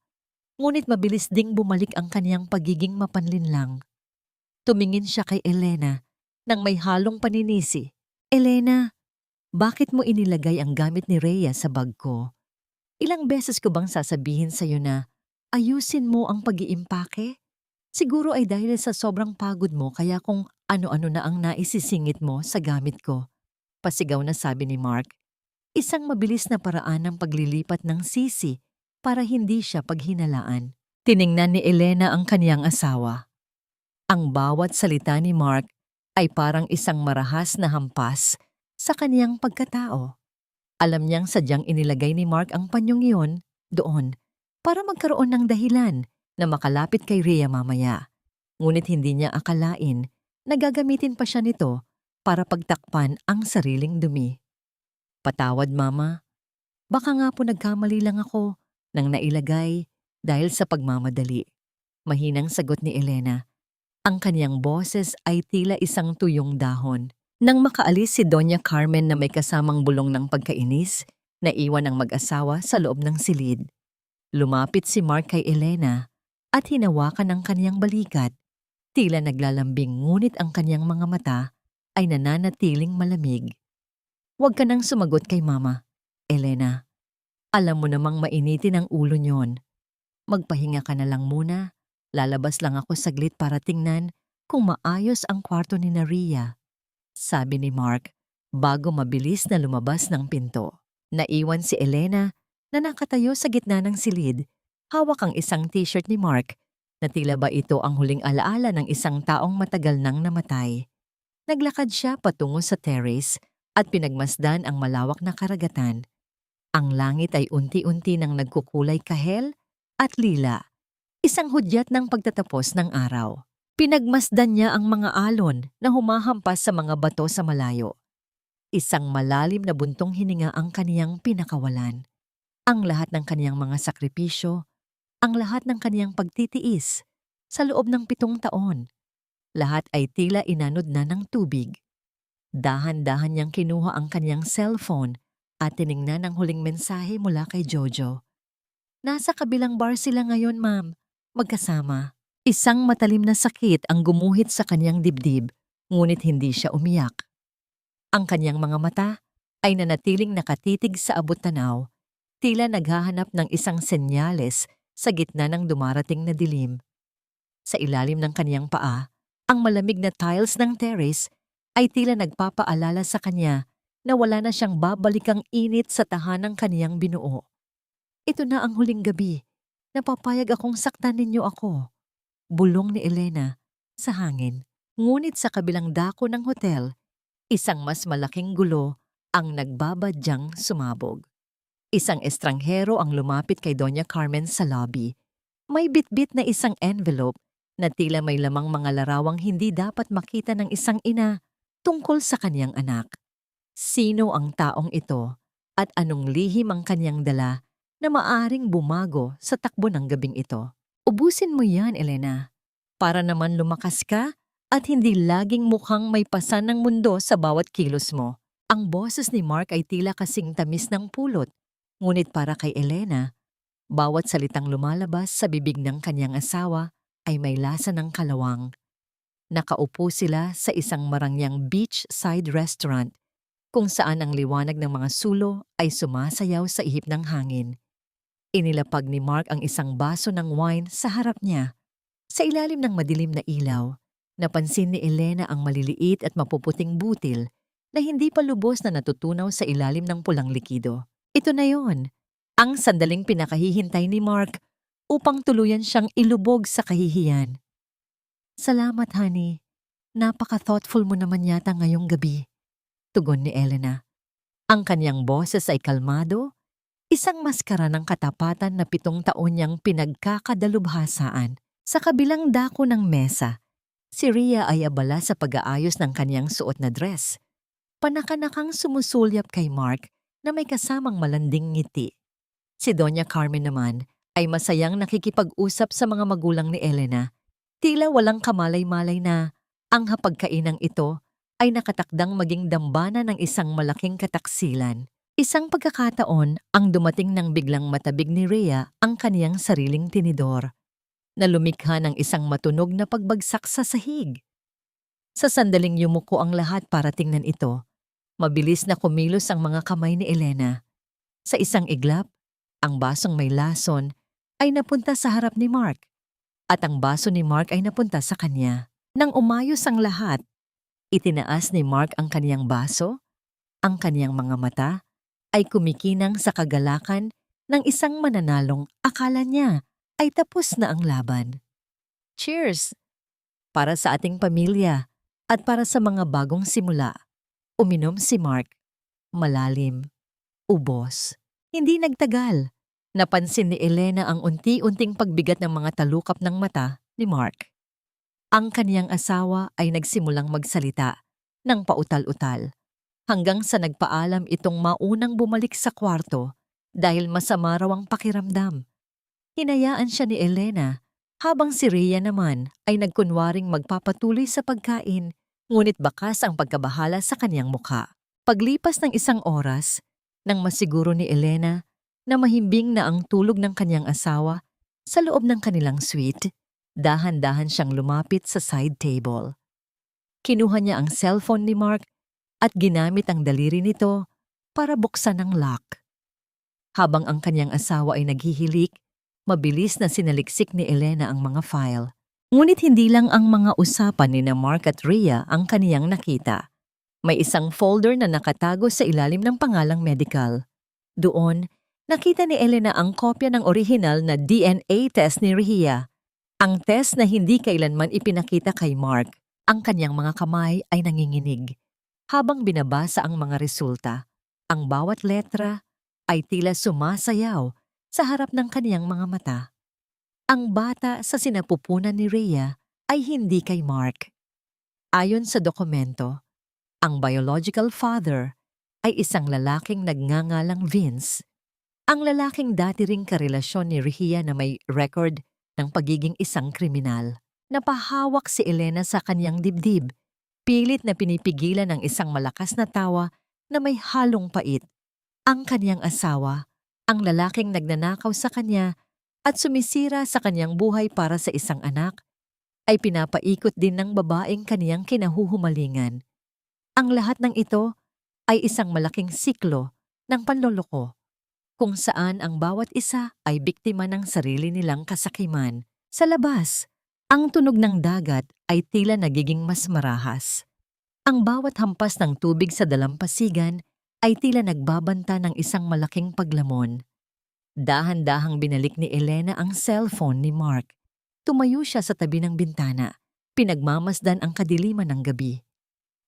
Ngunit mabilis ding bumalik ang kaniyang pagiging mapanlinlang. Tumingin siya kay Elena nang may halong paninisi. "Elena, bakit mo inilagay ang gamit ni Rhea sa bag ko? Ilang beses ko bang sasabihin sa'yo na ayusin mo ang pag-iimpake? Siguro ay dahil sa sobrang pagod mo kaya kung ano-ano na ang naisisingit mo sa gamit ko." Pasigaw na sabi ni Mark. Isang mabilis na paraan ng paglilipat ng sisi para hindi siya paghinalaan. Tiningnan ni Elena ang kaniyang asawa. Ang bawat salita ni Mark ay parang isang marahas na hampas sa kaniyang pagkatao. Alam niyang sadyang inilagay ni Mark ang panyong iyon doon para magkaroon ng dahilan na makalapit kay Rhea mamaya. Ngunit hindi niya akalain na gagamitin pa siya nito para pagtakpan ang sariling dumi. "Patawad, Mama. Baka nga po nagkamali lang ako nang nailagay dahil sa pagmamadali." Mahinang sagot ni Elena. Ang kaniyang boses ay tila isang tuyong dahon. Nang makaalis si Doña Carmen na may kasamang bulong ng pagkainis, naiwan ang mag-asawa sa loob ng silid. Lumapit si Mark kay Elena at hinawakan ang kaniyang balikat. Tila naglalambing ngunit ang kaniyang mga mata ay nananatiling malamig. "Huwag ka nang sumagot kay Mama, Elena. Alam mo namang mainitin ang ulo niyon. Magpahinga ka na lang muna. Lalabas lang ako saglit para tingnan kung maayos ang kwarto ni Rhea," sabi ni Mark bago mabilis na lumabas ng pinto. Naiwan si Elena na nakatayo sa gitna ng silid, hawak ang isang t-shirt ni Mark na tila ba ito ang huling alaala ng isang taong matagal nang namatay. Naglakad siya patungo sa terrace at pinagmasdan ang malawak na karagatan. Ang langit ay unti-unti nang nagkukulay kahel at lila, isang hudyat ng pagtatapos ng araw. Pinagmasdan niya ang mga alon na humahampas sa mga bato sa malayo. Isang malalim na buntong hininga ang kaniyang pinakawalan. Ang lahat ng kaniyang mga sakripisyo, ang lahat ng kaniyang pagtitiis sa loob ng 7 taon, lahat ay tila inanod na ng tubig. Dahan-dahan niyang kinuha ang kaniyang cellphone at tiningnan ang huling mensahe mula kay Jojo. "Nasa kabilang bar sila ngayon, ma'am. Magkasama." Isang matalim na sakit ang gumuhit sa kaniyang dibdib, ngunit hindi siya umiyak. Ang kaniyang mga mata ay nanatiling nakatitig sa abot-tanaw, tila naghahanap ng isang senyales sa gitna ng dumarating na dilim. Sa ilalim ng kaniyang paa, ang malamig na tiles ng terrace ay tila nagpapaalala sa kanya na wala na siyang babalikang init sa tahanang kaniyang binuo. "Ito na ang huling gabi. Napapayag akong saktan ninyo ako," bulong ni Elena sa hangin. Ngunit sa kabilang dako ng hotel, Isang mas malaking gulo ang nagbabadyang sumabog. Isang estranghero ang lumapit kay Doña Carmen sa lobby. May bitbit na isang envelope na tila may lamang mga larawang hindi dapat makita ng isang ina tungkol sa kanyang anak. Sino ang taong ito at anong lihim ang kanyang dala na maaring bumago sa takbo ng gabing ito? Ubusin mo yan, Elena, para naman lumakas ka at hindi laging mukhang may pasan ng mundo sa bawat kilos mo. Ang boses ni Mark ay tila kasing tamis ng pulot, ngunit para kay Elena, bawat salitang lumalabas sa bibig ng kanyang asawa ay may lasa ng kalawang. Nakaupo sila sa isang marangyang beachside restaurant kung saan ang liwanag ng mga sulo ay sumasayaw sa ihip ng hangin. Inilapag ni Mark ang isang baso ng wine sa harap niya. Sa ilalim ng madilim na ilaw, napansin ni Elena ang maliliit at mapuputing butil na hindi pa lubos na natutunaw sa ilalim ng pulang likido. Ito na yon, ang sandaling pinakahihintay ni Mark upang tuluyan siyang ilubog sa kahihiyan. Salamat, honey. Napaka-thoughtful mo naman yata ngayong gabi, tugon ni Elena. Ang kanyang boses ay kalmado, isang maskara ng katapatan na 7 taon niyang pinagkakadalubhasaan. Sa kabilang dako ng mesa, si Rhea ay abala sa pag-aayos ng kanyang suot na dress. Panakanakang sumusulyap kay Mark na may kasamang malanding ngiti. Si Doña Carmen naman ay masayang nakikipag-usap sa mga magulang ni Elena. Tila walang kamalay-malay na ang hapagkainang ito ay nakatakdang maging dambana ng isang malaking kataksilan. Isang pagkakataon ang dumating nang biglang matabig ni Rhea ang kaniyang sariling tinidor, na lumikha ng isang matunog na pagbagsak sa sahig. Sa sandaling yumuko ang lahat para tingnan ito, mabilis na kumilos ang mga kamay ni Elena. Sa isang iglap, ang basong may lason ay napunta sa harap ni Mark, at ang baso ni Mark ay napunta sa kanya. Nang umayos ang lahat, itinaas ni Mark ang kaniyang baso, ang kaniyang mga mata ay kumikinang sa kagalakan ng isang mananalong akala niya ay tapos na ang laban. Cheers! Para sa ating pamilya at para sa mga bagong simula. Uminom si Mark. Malalim. Ubos. Hindi nagtagal. Napansin ni Elena ang unti-unting pagbigat ng mga talukap ng mata ni Mark. Ang kaniyang asawa ay nagsimulang magsalita ng pautal-utal hanggang sa nagpaalam itong maunang bumalik sa kwarto dahil masama raw ang pakiramdam. Hinayaan siya ni Elena habang si Rhea naman ay nagkunwaring magpapatuloy sa pagkain, ngunit bakas ang pagkabahala sa kaniyang mukha. Paglipas ng 1 oras, nang masiguro ni Elena na mahimbing na ang tulog ng kaniyang asawa sa loob ng kanilang suite, dahan-dahan siyang lumapit sa side table. Kinuha niya ang cellphone ni Mark at ginamit ang daliri nito para buksan ang lock. Habang ang kaniyang asawa ay naghihilik, mabilis na sinaliksik ni Elena ang mga file. Ngunit hindi lang ang mga usapan ni na Mark at Rhea ang kaniyang nakita. May isang folder na nakatago sa ilalim ng pangalang medical. Doon, nakita ni Elena ang kopya ng orihinal na DNA test ni Rhea. Ang test na hindi kailanman ipinakita kay Mark. Ang kanyang mga kamay ay nanginginig. Habang binabasa ang mga resulta, ang bawat letra ay tila sumasayaw sa harap ng kaniyang mga mata. Ang bata sa sinapupunan ni Rhea ay hindi kay Mark. Ayon sa dokumento, ang biological father ay isang lalaking nagngangalang Vince. Ang lalaking dati ring karelasyon ni Rhea na may record ng pagiging isang kriminal. Napahawak si Elena sa kanyang dibdib, pilit na pinipigilan ng isang malakas na tawa na may halong pait. Ang kanyang asawa, ang lalaking nagnanakaw sa kanya at sumisira sa kanyang buhay para sa isang anak, ay pinapaikot din ng babaeng kaniyang kinahuhumalingan. Ang lahat ng ito ay isang malaking siklo ng panloloko, kung saan ang bawat isa ay biktima ng sarili nilang kasakiman. Sa labas, ang tunog ng dagat ay tila nagiging mas marahas. Ang bawat hampas ng tubig sa dalampasigan ay tila nagbabanta ng isang malaking paglamon. Dahan-dahang binalik ni Elena ang cellphone ni Mark. Tumayo siya sa tabi ng bintana, pinagmamasdan ang kadiliman ng gabi.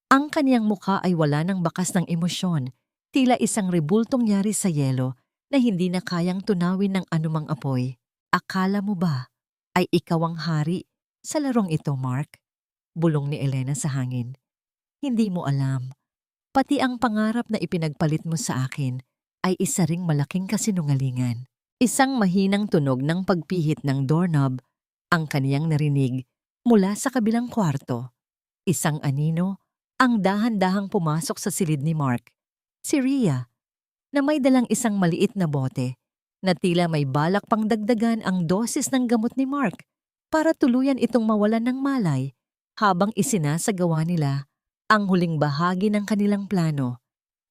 Ang kaniyang mukha ay wala ng bakas ng emosyon, tila isang rebultong yari sa yelo na hindi na kayang tunawin ng anumang apoy. Akala mo ba ay ikaw ang hari sa larong ito, Mark? Bulong ni Elena sa hangin. Hindi mo alam. Pati ang pangarap na ipinagpalit mo sa akin ay isa ring malaking kasinungalingan. Isang mahinang tunog ng pagpihit ng doorknob ang kaniyang narinig mula sa kabilang kwarto. Isang anino ang dahan-dahang pumasok sa silid ni Mark. Si Rhea, na may dalang isang maliit na bote na tila may balak pang dagdagan ang dosis ng gamot ni Mark para tuluyan itong mawalan ng malay habang isinasagawa nila ang huling bahagi ng kanilang plano.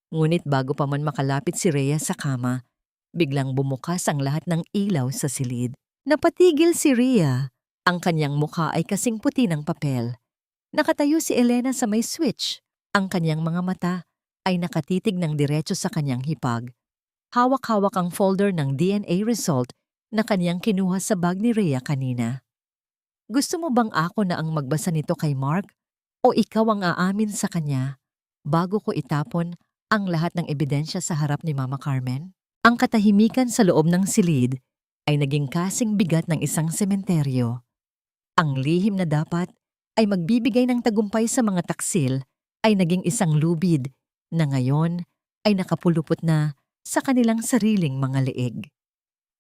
Ngunit bago pa man makalapit si Rhea sa kama, biglang bumukas ang lahat ng ilaw sa silid. Napatigil si Rhea. Ang kanyang mukha ay kasing puti ng papel. Nakatayo si Elena sa may switch. Ang kanyang mga mata ay nakatitig ng diretso sa kanyang hipag. Hawak-hawak ang folder ng DNA result na kanyang kinuha sa bag ni Rhea kanina. Gusto mo bang ako na ang magbasa nito kay Mark o ikaw ang aamin sa kanya bago ko itapon ang lahat ng ebidensya sa harap ni Mama Carmen? Ang katahimikan sa loob ng silid ay naging kasing bigat ng isang sementeryo. Ang lihim na dapat ay magbibigay ng tagumpay sa mga taksil ay naging isang lubid na ngayon ay nakapulupot na sa kanilang sariling mga leeg.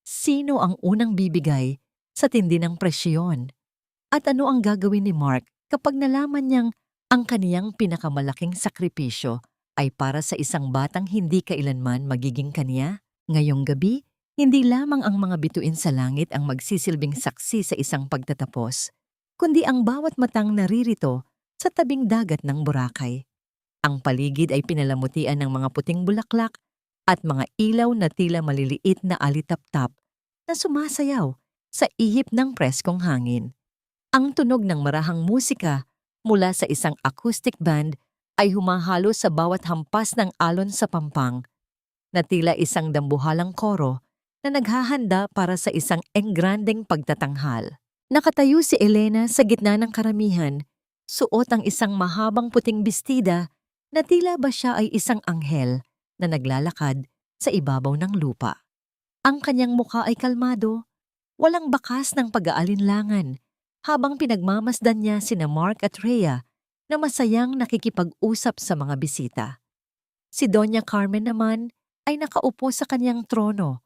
Sino ang unang bibigay sa tindi ng presyon? At ano ang gagawin ni Mark kapag nalaman niyang ang kaniyang pinakamalaking sakripisyo ay para sa isang batang hindi kailanman magiging kaniya? Ngayong gabi, hindi lamang ang mga bituin sa langit ang magsisilbing saksi sa isang pagtatapos, kundi ang bawat matang naririto sa tabing dagat ng Boracay. Ang paligid ay pinalamutian ng mga puting bulaklak at mga ilaw na tila maliliit na alitap-tap na sumasayaw sa ihip ng preskong hangin. Ang tunog ng marahang musika mula sa isang acoustic band ay humahalo sa bawat hampas ng alon sa pampang, na tila isang dambuhalang koro na naghahanda para sa isang engrandeng pagtatanghal. Nakatayo si Elena sa gitna ng karamihan, suot ang isang mahabang puting bestida na tila ba siya ay isang anghel na naglalakad sa ibabaw ng lupa. Ang kanyang mukha ay kalmado, walang bakas ng pag-aalinlangan, habang pinagmamasdan niya sina Mark at Rhea na masayang nakikipag-usap sa mga bisita. Si Doña Carmen naman ay nakaupo sa kanyang trono,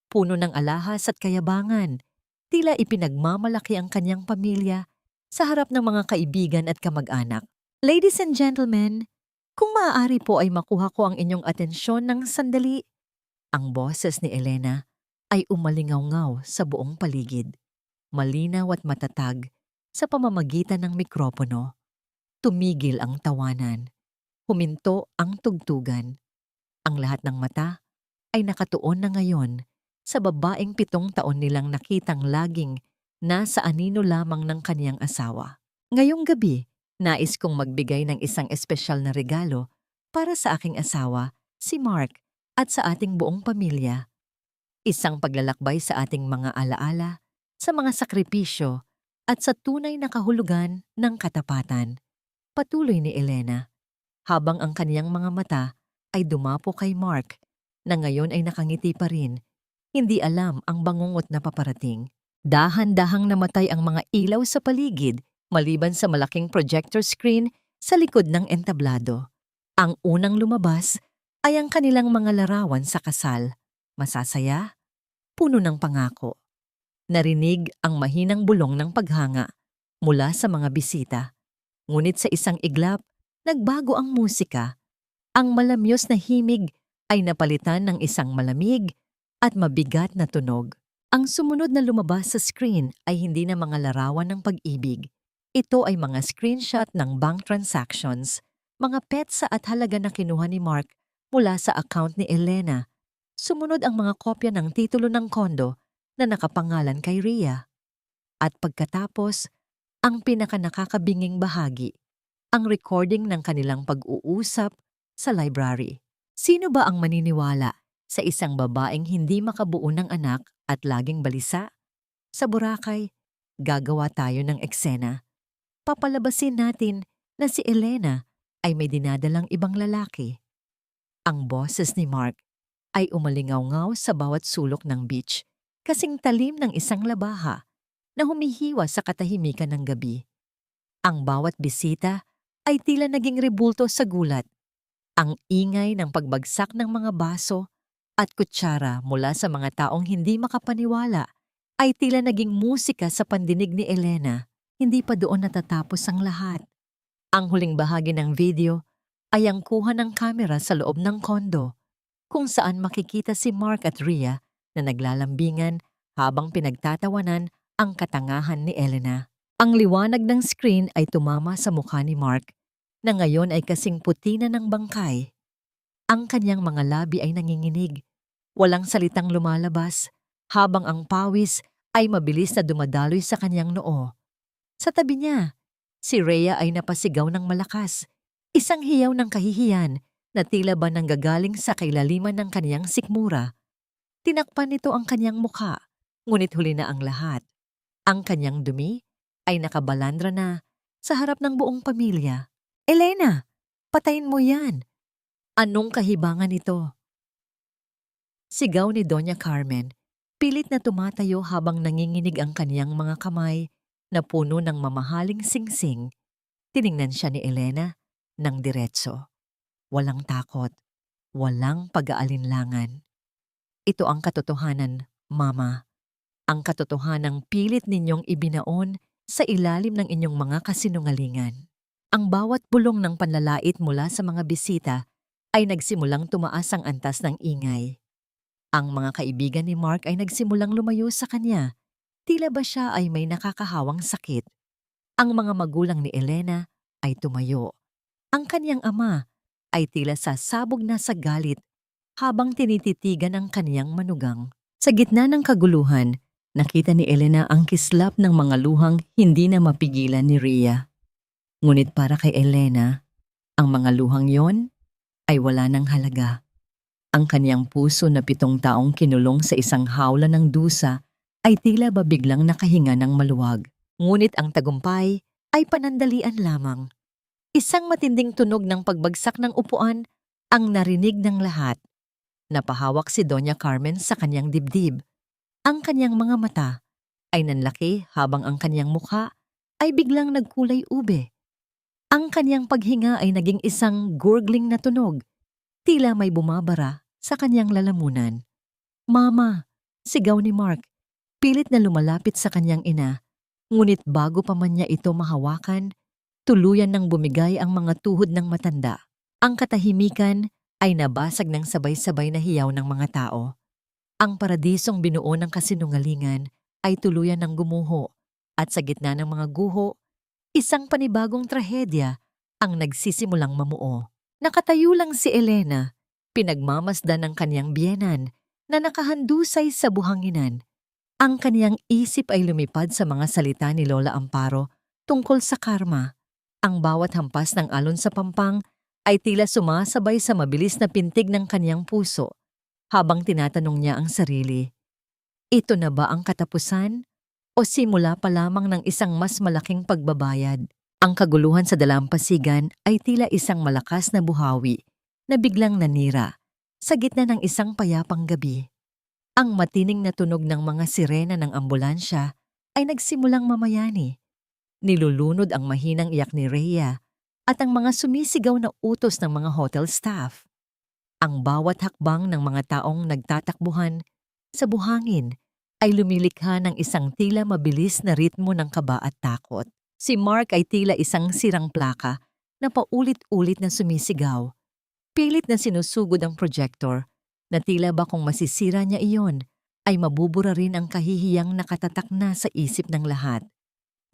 puno ng alahas at kayabangan, tila ipinagmamalaki ang kanyang pamilya sa harap ng mga kaibigan at kamag-anak. Ladies and gentlemen, kung maaari po ay makuha ko ang inyong atensyon ng sandali. Ang boses ni Elena ay umalingaw-ngaw sa buong paligid, malinaw at matatag sa pamamagitan ng mikropono. Tumigil ang tawanan, huminto ang tugtugan. Ang lahat ng mata ay nakatuon na ngayon sa babaeng 7 taon nilang nakitang laging nasa anino lamang ng kaniyang asawa. Ngayong gabi, nais kong magbigay ng isang espesyal na regalo para sa aking asawa, si Mark, at sa ating buong pamilya. Isang paglalakbay sa ating mga alaala, sa mga sakripisyo, at sa tunay na kahulugan ng katapatan. Patuloy ni Elena, habang ang kaniyang mga mata ay dumapo kay Mark, na ngayon ay nakangiti pa rin, hindi alam ang bangungot na paparating. Dahan-dahang namatay ang mga ilaw sa paligid, maliban sa malaking projector screen sa likod ng entablado. Ang unang lumabas ay ang kanilang mga larawan sa kasal. Masasaya, puno ng pangako. Narinig ang mahinang bulong ng paghanga mula sa mga bisita. Ngunit sa isang iglap, nagbago ang musika. Ang malamyos na himig ay napalitan ng isang malamig at mabigat na tunog. Ang sumunod na lumabas sa screen ay hindi na mga larawan ng pag-ibig. Ito ay mga screenshot ng bank transactions, mga petsa at halaga na kinuha ni Mark mula sa account ni Elena. Sumunod ang mga kopya ng titulo ng kondo na nakapangalan kay Rhea. At pagkatapos, ang pinakanakakabinging bahagi, ang recording ng kanilang pag-uusap sa library. Sino ba ang maniniwala sa isang babaeng hindi makabuo ng anak at laging balisa? Sa Boracay, gagawa tayo ng eksena. Papalabasin natin na si Elena ay may dinadalang ibang lalaki. Ang boses ni Mark ay umalingaw-ngaw sa bawat sulok ng beach, kasing talim ng isang labaha na humihiwa sa katahimikan ng gabi. Ang bawat bisita ay tila naging rebulto sa gulat. Ang ingay ng pagbagsak ng mga baso at kutsara mula sa mga taong hindi makapaniwala ay tila naging musika sa pandinig ni Elena. Hindi pa doon natatapos ang lahat. Ang huling bahagi ng video ay ang kuha ng kamera sa loob ng kondo, kung saan makikita si Mark at Rhea na naglalambingan habang pinagtatawanan ang katangahan ni Elena. Ang liwanag ng screen ay tumama sa mukha ni Mark na ngayon ay kasing puti na ng bangkay. Ang kanyang mga labi ay nanginginig, walang salitang lumalabas, habang ang pawis ay mabilis na dumadaloy sa kanyang noo. Sa tabi niya, si Rhea ay napasigaw ng malakas, isang hiyaw ng kahihiyan na tila ba nanggagaling sa kailaliman ng kanyang sikmura. Tinakpan nito ang kanyang mukha, ngunit huli na ang lahat. Ang kanyang dumi ay nakabalandra na sa harap ng buong pamilya. Elena, patayin mo yan! Anong kahibangan ito? Sigaw ni Doña Carmen, pilit na tumatayo habang nanginginig ang kaniyang mga kamay na puno ng mamahaling singsing. Tiningnan siya ni Elena ng diretso. Walang takot, walang pag-aalinlangan. Ito ang katotohanan, Mama. Ang katotohanang pilit ninyong ibinaon sa ilalim ng inyong mga kasinungalingan. Ang bawat bulong ng panlalait mula sa mga bisita ay nagsimulang tumaas ang antas ng ingay. Ang mga kaibigan ni Mark ay nagsimulang lumayo sa kanya. Tila ba siya ay may nakakahawang sakit? Ang mga magulang ni Elena ay tumayo. Ang kanyang ama ay tila sasabog na sa galit habang tinititigan ang kaniyang manugang. Sa gitna ng kaguluhan, nakita ni Elena ang kislap ng mga luhang hindi na mapigilan ni Rhea. Ngunit para kay Elena, ang mga luhang yon ay wala ng halaga. Ang kaniyang puso na 7 taong kinulong sa isang hawla ng dusa ay tila ba biglang nakahinga ng maluwag. Ngunit ang tagumpay ay panandalian lamang. Isang matinding tunog ng pagbagsak ng upuan ang narinig ng lahat. Napahawak si Doña Carmen sa kanyang dibdib. Ang kanyang mga mata ay nanlaki habang ang kanyang mukha ay biglang nagkulay ube. Ang kanyang paghinga ay naging isang gurgling na tunog. Tila may bumabara sa kanyang lalamunan. Mama! Sigaw ni Mark. Pilit na lumalapit sa kanyang ina. Ngunit bago pa man niya ito mahawakan, tuluyan nang bumigay ang mga tuhod ng matanda. Ang katahimikan ay nabasag ng sabay-sabay na hiyaw ng mga tao. Ang paradisong binuo ng kasinungalingan ay tuluyan ng gumuho at sa gitna ng mga guho, isang panibagong trahedya ang nagsisimulang mamuo. Nakatayo lang si Elena, pinagmamasdan ng kanyang biyenan na nakahandusay sa buhanginan. Ang kaniyang isip ay lumipad sa mga salita ni Lola Amparo tungkol sa karma. Ang bawat hampas ng alon sa pampang ay tila sumasabay sa mabilis na pintig ng kaniyang puso habang tinatanong niya ang sarili. Ito na ba ang katapusan o simula pa lamang ng isang mas malaking pagbabayad? Ang kaguluhan sa dalampasigan ay tila isang malakas na buhawi na biglang nanira sa gitna ng isang payapang gabi. Ang matining na tunog ng mga sirena ng ambulansya ay nagsimulang mamayani. Nilulunod ang mahinang iyak ni Rhea at ang mga sumisigaw na utos ng mga hotel staff. Ang bawat hakbang ng mga taong nagtatakbuhan sa buhangin ay lumilikha ng isang tila mabilis na ritmo ng kaba at takot. Si Mark ay tila isang sirang plaka na paulit-ulit na sumisigaw. Pilit na sinusugod ang projector na tila ba kung masisira niya iyon ay mabubura rin ang kahihiyang nakatatak na sa isip ng lahat.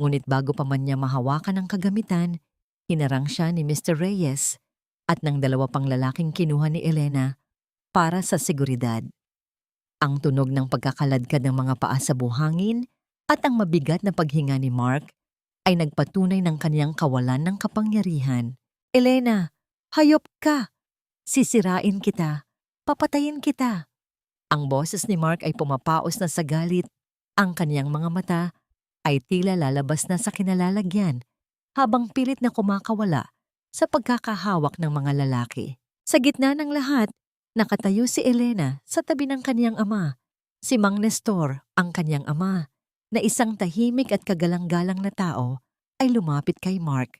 Ngunit bago pa man niya mahawakan ang kagamitan, hinarang siya ni Mr. Reyes at ng 2 pang lalaking kinuha ni Elena para sa seguridad. Ang tunog ng pagkakaladkad ng mga paa sa buhangin at ang mabigat na paghinga ni Mark ay nagpatunay ng kaniyang kawalan ng kapangyarihan. Elena, hayop ka! Sisirain kita! Papatayin kita! Ang boses ni Mark ay pumapaos na sa galit. Ang kaniyang mga mata ay tila lalabas na sa kinalalagyan habang pilit na kumakawala sa pagkakahawak ng mga lalaki. Sa gitna ng lahat, nakatayo si Elena sa tabi ng kanyang ama. Si Mang Nestor, ang kanyang ama, na isang tahimik at kagalang-galang na tao, ay lumapit kay Mark.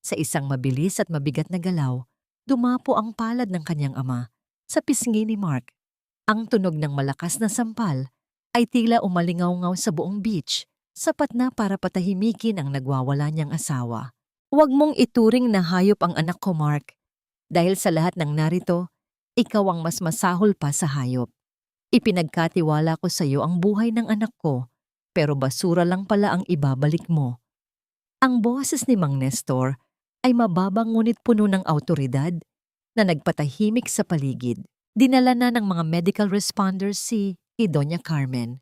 Sa isang mabilis at mabigat na galaw, dumapo ang palad ng kanyang ama sa pisngi ni Mark. Ang tunog ng malakas na sampal ay tila umalingaw-ngaw sa buong beach, sapat na para patahimikin ang nagwawala niyang asawa. Huwag mong ituring na hayop ang anak ko, Mark. Dahil sa lahat ng narito, ikaw ang mas masahol pa sa hayop. Ipinagkatiwala ko sa iyo ang buhay ng anak ko, pero basura lang pala ang ibabalik mo. Ang boses ni Mang Nestor ay mababang ngunit puno ng awtoridad na nagpatahimik sa paligid. Dinala na ng mga medical responders si Doña Carmen.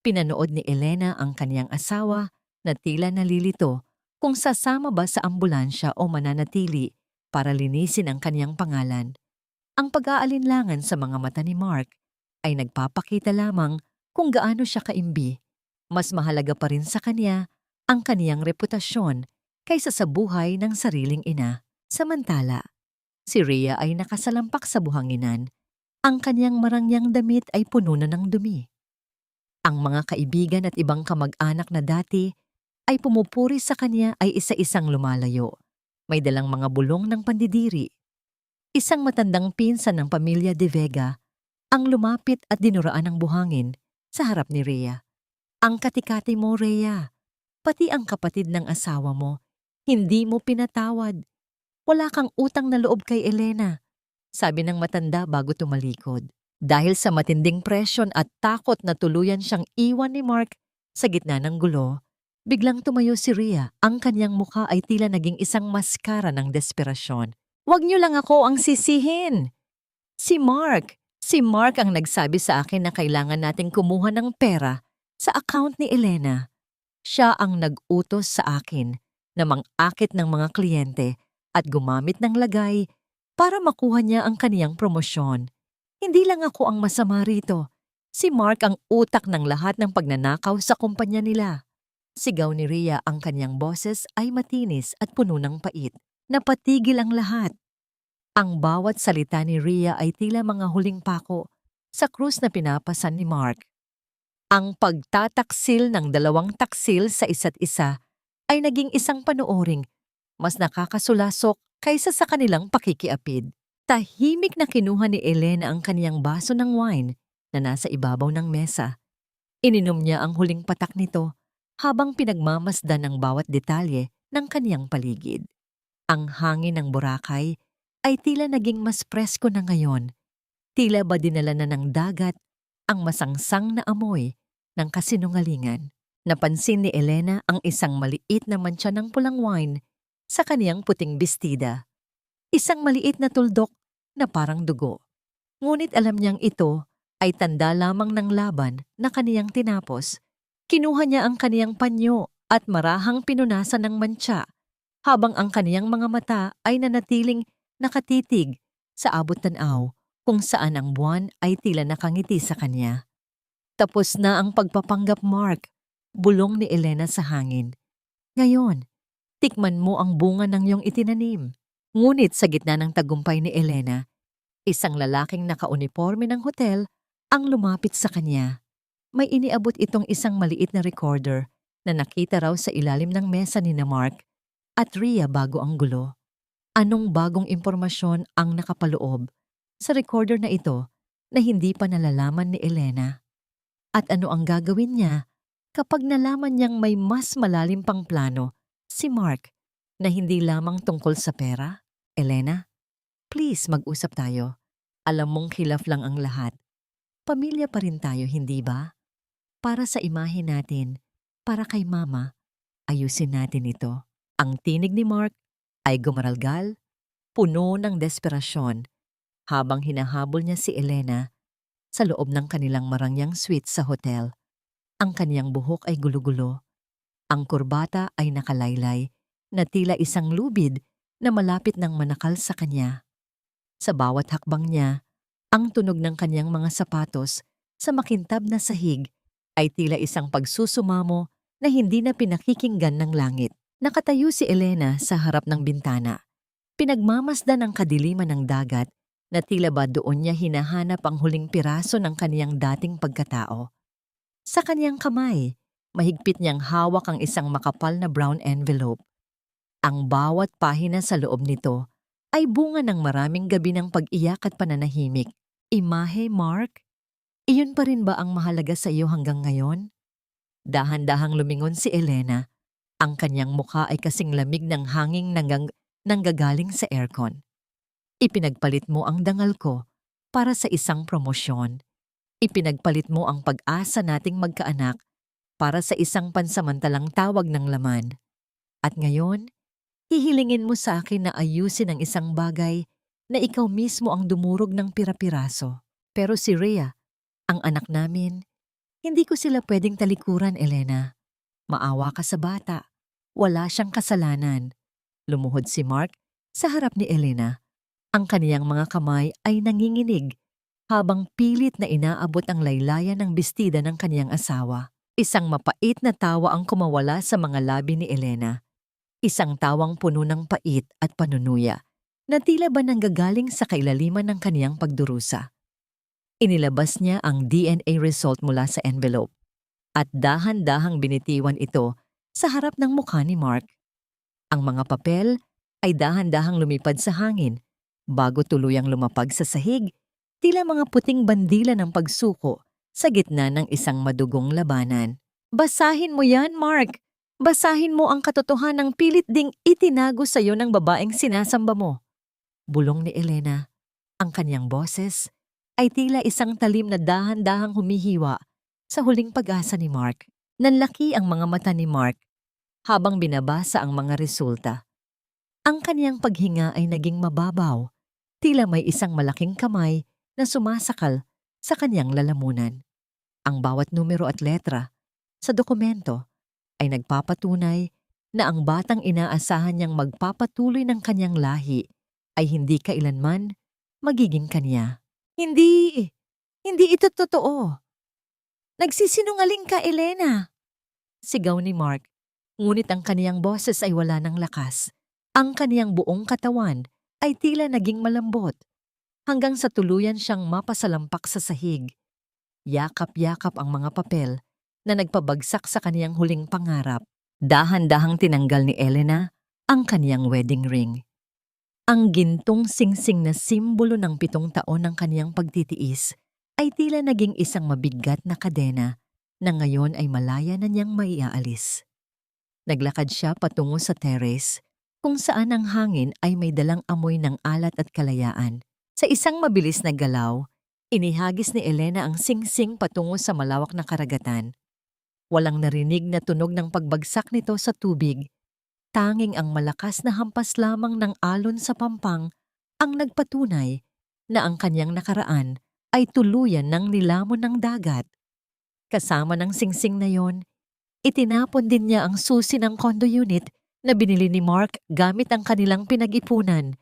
Pinanood ni Elena ang kaniyang asawa na tila nalilito kung sasama ba sa ambulansya o mananatili para linisin ang kaniyang pangalan. Ang pag-aalinlangan sa mga mata ni Mark ay nagpapakita lamang kung gaano siya kaimbi. Mas mahalaga pa rin sa kanya ang kaniyang reputasyon kaysa sa buhay ng sariling ina. Samantala, si Rhea ay nakasalampak sa buhanginan. Ang kaniyang marangyang damit ay puno na ng dumi. Ang mga kaibigan at ibang kamag-anak na dati ay pumupuri sa kanya ay isa-isang lumalayo. May dalang mga bulong ng pandidiri. Isang matandang pinsan ng pamilya De Vega ang lumapit at dinuraan ng buhangin sa harap ni Rhea. Ang katikati mo, Rhea. Pati ang kapatid ng asawa mo, hindi mo pinatawad. Wala kang utang na loob kay Elena, sabi ng matanda bago tumalikod. Dahil sa matinding presyon at takot na tuluyan siyang iwan ni Mark sa gitna ng gulo, biglang tumayo si Rhea. Ang kanyang mukha ay tila naging isang maskara ng desperasyon. Huwag niyo lang ako ang sisihin. Si Mark ang nagsabi sa akin na kailangan nating kumuha ng pera sa account ni Elena. Siya ang nag-utos sa akin na mang-akit ng mga kliyente at gumamit ng lagay para makuha niya ang kaniyang promosyon. Hindi lang ako ang masama rito. Si Mark ang utak ng lahat ng pagnanakaw sa kumpanya nila. Sigaw ni Rhea. Ang kaniyang boses ay matinis at puno ng pait. Napatigil ang lahat. Ang bawat salita ni Rhea ay tila mga huling pako sa krus na pinapasan ni Mark. Ang pagtataksil ng dalawang taksil sa isa't isa ay naging isang panooring mas nakakasulasok kaysa sa kanilang pakikiapid. Tahimik na kinuha ni Elena ang kaniyang baso ng wine na nasa ibabaw ng mesa. Ininom niya ang huling patak nito habang pinagmamasdan ang bawat detalye ng kaniyang paligid. Ang hangin ng Boracay ay tila naging mas presko na ngayon. Tila ba dinala na ng dagat ang masangsang na amoy ng kasinungalingan. Napansin ni Elena ang isang maliit na mantsa ng pulang wine sa kaniyang puting bestida. Isang maliit na tuldok na parang dugo. Ngunit alam niyang ito ay tanda lamang ng laban na kaniyang tinapos. Kinuha niya ang kaniyang panyo at marahang pinunasan ng mantsa habang ang kaniyang mga mata ay nanatiling nakatitig sa abot tanaw kung saan ang buwan ay tila nakangiti sa kanya. Tapos na ang pagpapanggap, Mark, bulong ni Elena sa hangin. Ngayon, tikman mo ang bunga ng iyong itinanim. Ngunit sa gitna ng tagumpay ni Elena, isang lalaking nakauniforme ng hotel ang lumapit sa kanya. May iniabot itong isang maliit na recorder na nakita raw sa ilalim ng mesa ni Mark at Rhea bago ang gulo. Anong bagong impormasyon ang nakapaloob sa recorder na ito na hindi pa nalalaman ni Elena? At ano ang gagawin niya kapag nalaman niyang may mas malalim pang plano si Mark na hindi lamang tungkol sa pera? Elena, please mag-usap tayo. Alam mong hilaf lang ang lahat. Pamilya pa rin tayo, hindi ba? Para sa imahe natin, para kay Mama, ayusin natin ito. Ang tinig ni Mark ay gumaralgal, puno ng desperasyon, habang hinahabol niya si Elena sa loob ng kanilang marangyang suite sa hotel. Ang kaniyang buhok ay gulo-gulo. Ang kurbata ay nakalaylay na tila isang lubid na malapit ng manakal sa kanya. Sa bawat hakbang niya, ang tunog ng kaniyang mga sapatos sa makintab na sahig ay tila isang pagsusumamo na hindi na pinakikinggan ng langit. Nakatayo si Elena sa harap ng bintana. Pinagmamasdan ng kadiliman ng dagat na tila ba doon niya hinahanap ang huling piraso ng kaniyang dating pagkatao. Sa kaniyang kamay, mahigpit niyang hawak ang isang makapal na brown envelope. Ang bawat pahina sa loob nito ay bunga ng maraming gabi ng pag-iyak at pananahimik. Imahe, Mark? Iyon pa rin ba ang mahalaga sa iyo hanggang ngayon? Dahan-dahang lumingon si Elena. Ang kanyang mukha ay kasing lamig ng hanging nanggagaling sa aircon. Ipinagpalit mo ang dangal ko para sa isang promosyon. Ipinagpalit mo ang pag-asa nating magkaanak para sa isang pansamantalang tawag ng laman. At ngayon, hihilingin mo sa akin na ayusin ang isang bagay na ikaw mismo ang dumurog ng pira-piraso. Pero si Rhea, ang anak namin, hindi ko sila pwedeng talikuran, Elena. Maawa ka sa bata. Wala siyang kasalanan. Lumuhod si Mark sa harap ni Elena. Ang kaniyang mga kamay ay nanginginig habang pilit na inaabot ang laylayan ng bestida ng kaniyang asawa. Isang mapait na tawa ang kumawala sa mga labi ni Elena. Isang tawang puno ng pait at panunuya na tila ba nanggagaling sa kailaliman ng kaniyang pagdurusa. Inilabas niya ang DNA result mula sa envelope at dahan-dahang binitiwan ito sa harap ng mukha ni Mark. Ang mga papel ay dahan-dahang lumipad sa hangin bago tuluyang lumapag sa sahig, tila mga puting bandila ng pagsuko sa gitna ng isang madugong labanan. Basahin mo yan, Mark! Basahin mo ang katotohanang pilit ding itinago sa iyo ng babaeng sinasamba mo. Bulong ni Elena. Ang kanyang boses ay tila isang talim na dahan-dahang humihiwa sa huling pag-asa ni Mark. Nanlaki ang mga mata ni Mark habang binabasa ang mga resulta. Ang kaniyang paghinga ay naging mababaw, tila may isang malaking kamay na sumasakal sa kaniyang lalamunan. Ang bawat numero at letra sa dokumento ay nagpapatunay na ang batang inaasahan niyang magpapatuloy ng kaniyang lahi ay hindi kailanman magiging kaniya. Hindi! Hindi ito totoo! Nagsisinungaling ka, Elena! Sigaw ni Mark, ngunit ang kaniyang boses ay wala ng lakas. Ang kaniyang buong katawan ay tila naging malambot, hanggang sa tuluyan siyang mapasalampak sa sahig. Yakap-yakap ang mga papel na nagpabagsak sa kaniyang huling pangarap. Dahan-dahang tinanggal ni Elena ang kaniyang wedding ring. Ang gintong singsing na simbolo ng 7 taon ng kaniyang pagtitiis ay tila naging isang mabigat na kadena na ngayon ay malaya na niyang maiaalis. Naglakad siya patungo sa terrace kung saan ang hangin ay may dalang amoy ng alat at kalayaan. Sa isang mabilis na galaw, inihagis ni Elena ang singsing patungo sa malawak na karagatan. Walang narinig na tunog ng pagbagsak nito sa tubig. Tanging ang malakas na hampas lamang ng alon sa pampang ang nagpatunay na ang kanyang nakaraan ay tuluyan ng nilamon ng dagat. Kasama ng singsing na yon, itinapon din niya ang susi ng condo unit na binili ni Mark gamit ang kanilang pinag-ipunan.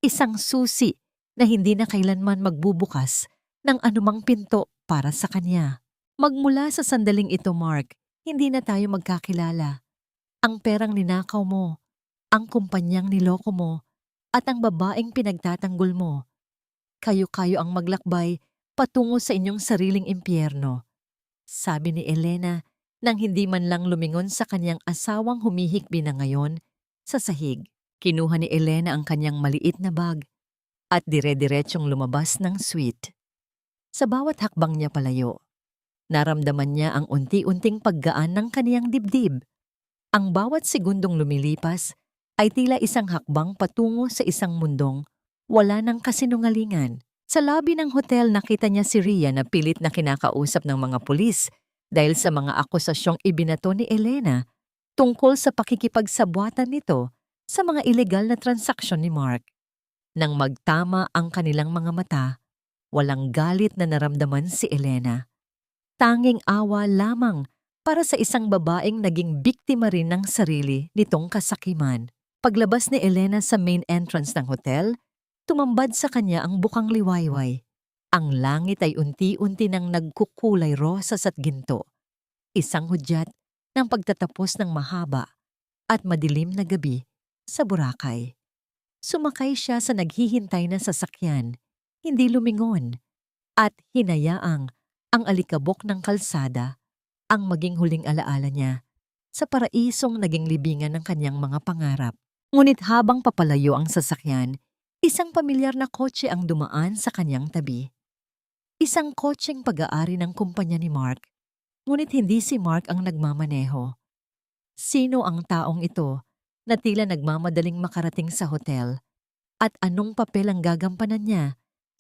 Isang susi na hindi na kailanman magbubukas ng anumang pinto para sa kanya. Magmula sa sandaling ito, Mark, hindi na tayo magkakilala. Ang perang ninakaw mo, ang kumpanyang niloko mo, at ang babaeng pinagtatanggol mo. Kayo-kayo ang maglakbay patungo sa inyong sariling impyerno. Sabi ni Elena nang hindi man lang lumingon sa kanyang asawang humihikbi na ngayon sa sahig. Kinuha ni Elena ang kanyang maliit na bag at dire-diretsyong lumabas ng suite. Sa bawat hakbang niya palayo, naramdaman niya ang unti-unting paggaan ng kaniyang dibdib. Ang bawat segundong lumilipas ay tila isang hakbang patungo sa isang mundong wala ng kasinungalingan. Sa lobby ng hotel nakita niya si Rhea na pilit na kinakausap ng mga pulis dahil sa mga akusasyong ibinato ni Elena tungkol sa pakikipagsabwatan nito sa mga ilegal na transaksyon ni Mark. Nang magtama ang kanilang mga mata, walang galit na naramdaman si Elena. Tanging awa lamang para sa isang babaeng naging biktima rin ng sarili nitong kasakiman. Paglabas ni Elena sa main entrance ng hotel, tumambad sa kanya ang bukang liwayway. Ang langit ay unti-unti nang nagkukulay rosas at ginto. Isang hudyat ng pagtatapos ng mahaba at madilim na gabi sa Boracay. Sumakay siya sa naghihintay na sasakyan, hindi lumingon, at hinayaang ang alikabok ng kalsada ang maging huling alaala niya sa paraisong naging libingan ng kanyang mga pangarap. Ngunit habang papalayo ang sasakyan, isang pamilyar na kotse ang dumaan sa kanyang tabi. Isang kotseng pag-aari ng kumpanya ni Mark, ngunit hindi si Mark ang nagmamaneho. Sino ang taong ito na tila nagmamadaling makarating sa hotel at anong papel ang gagampanan niya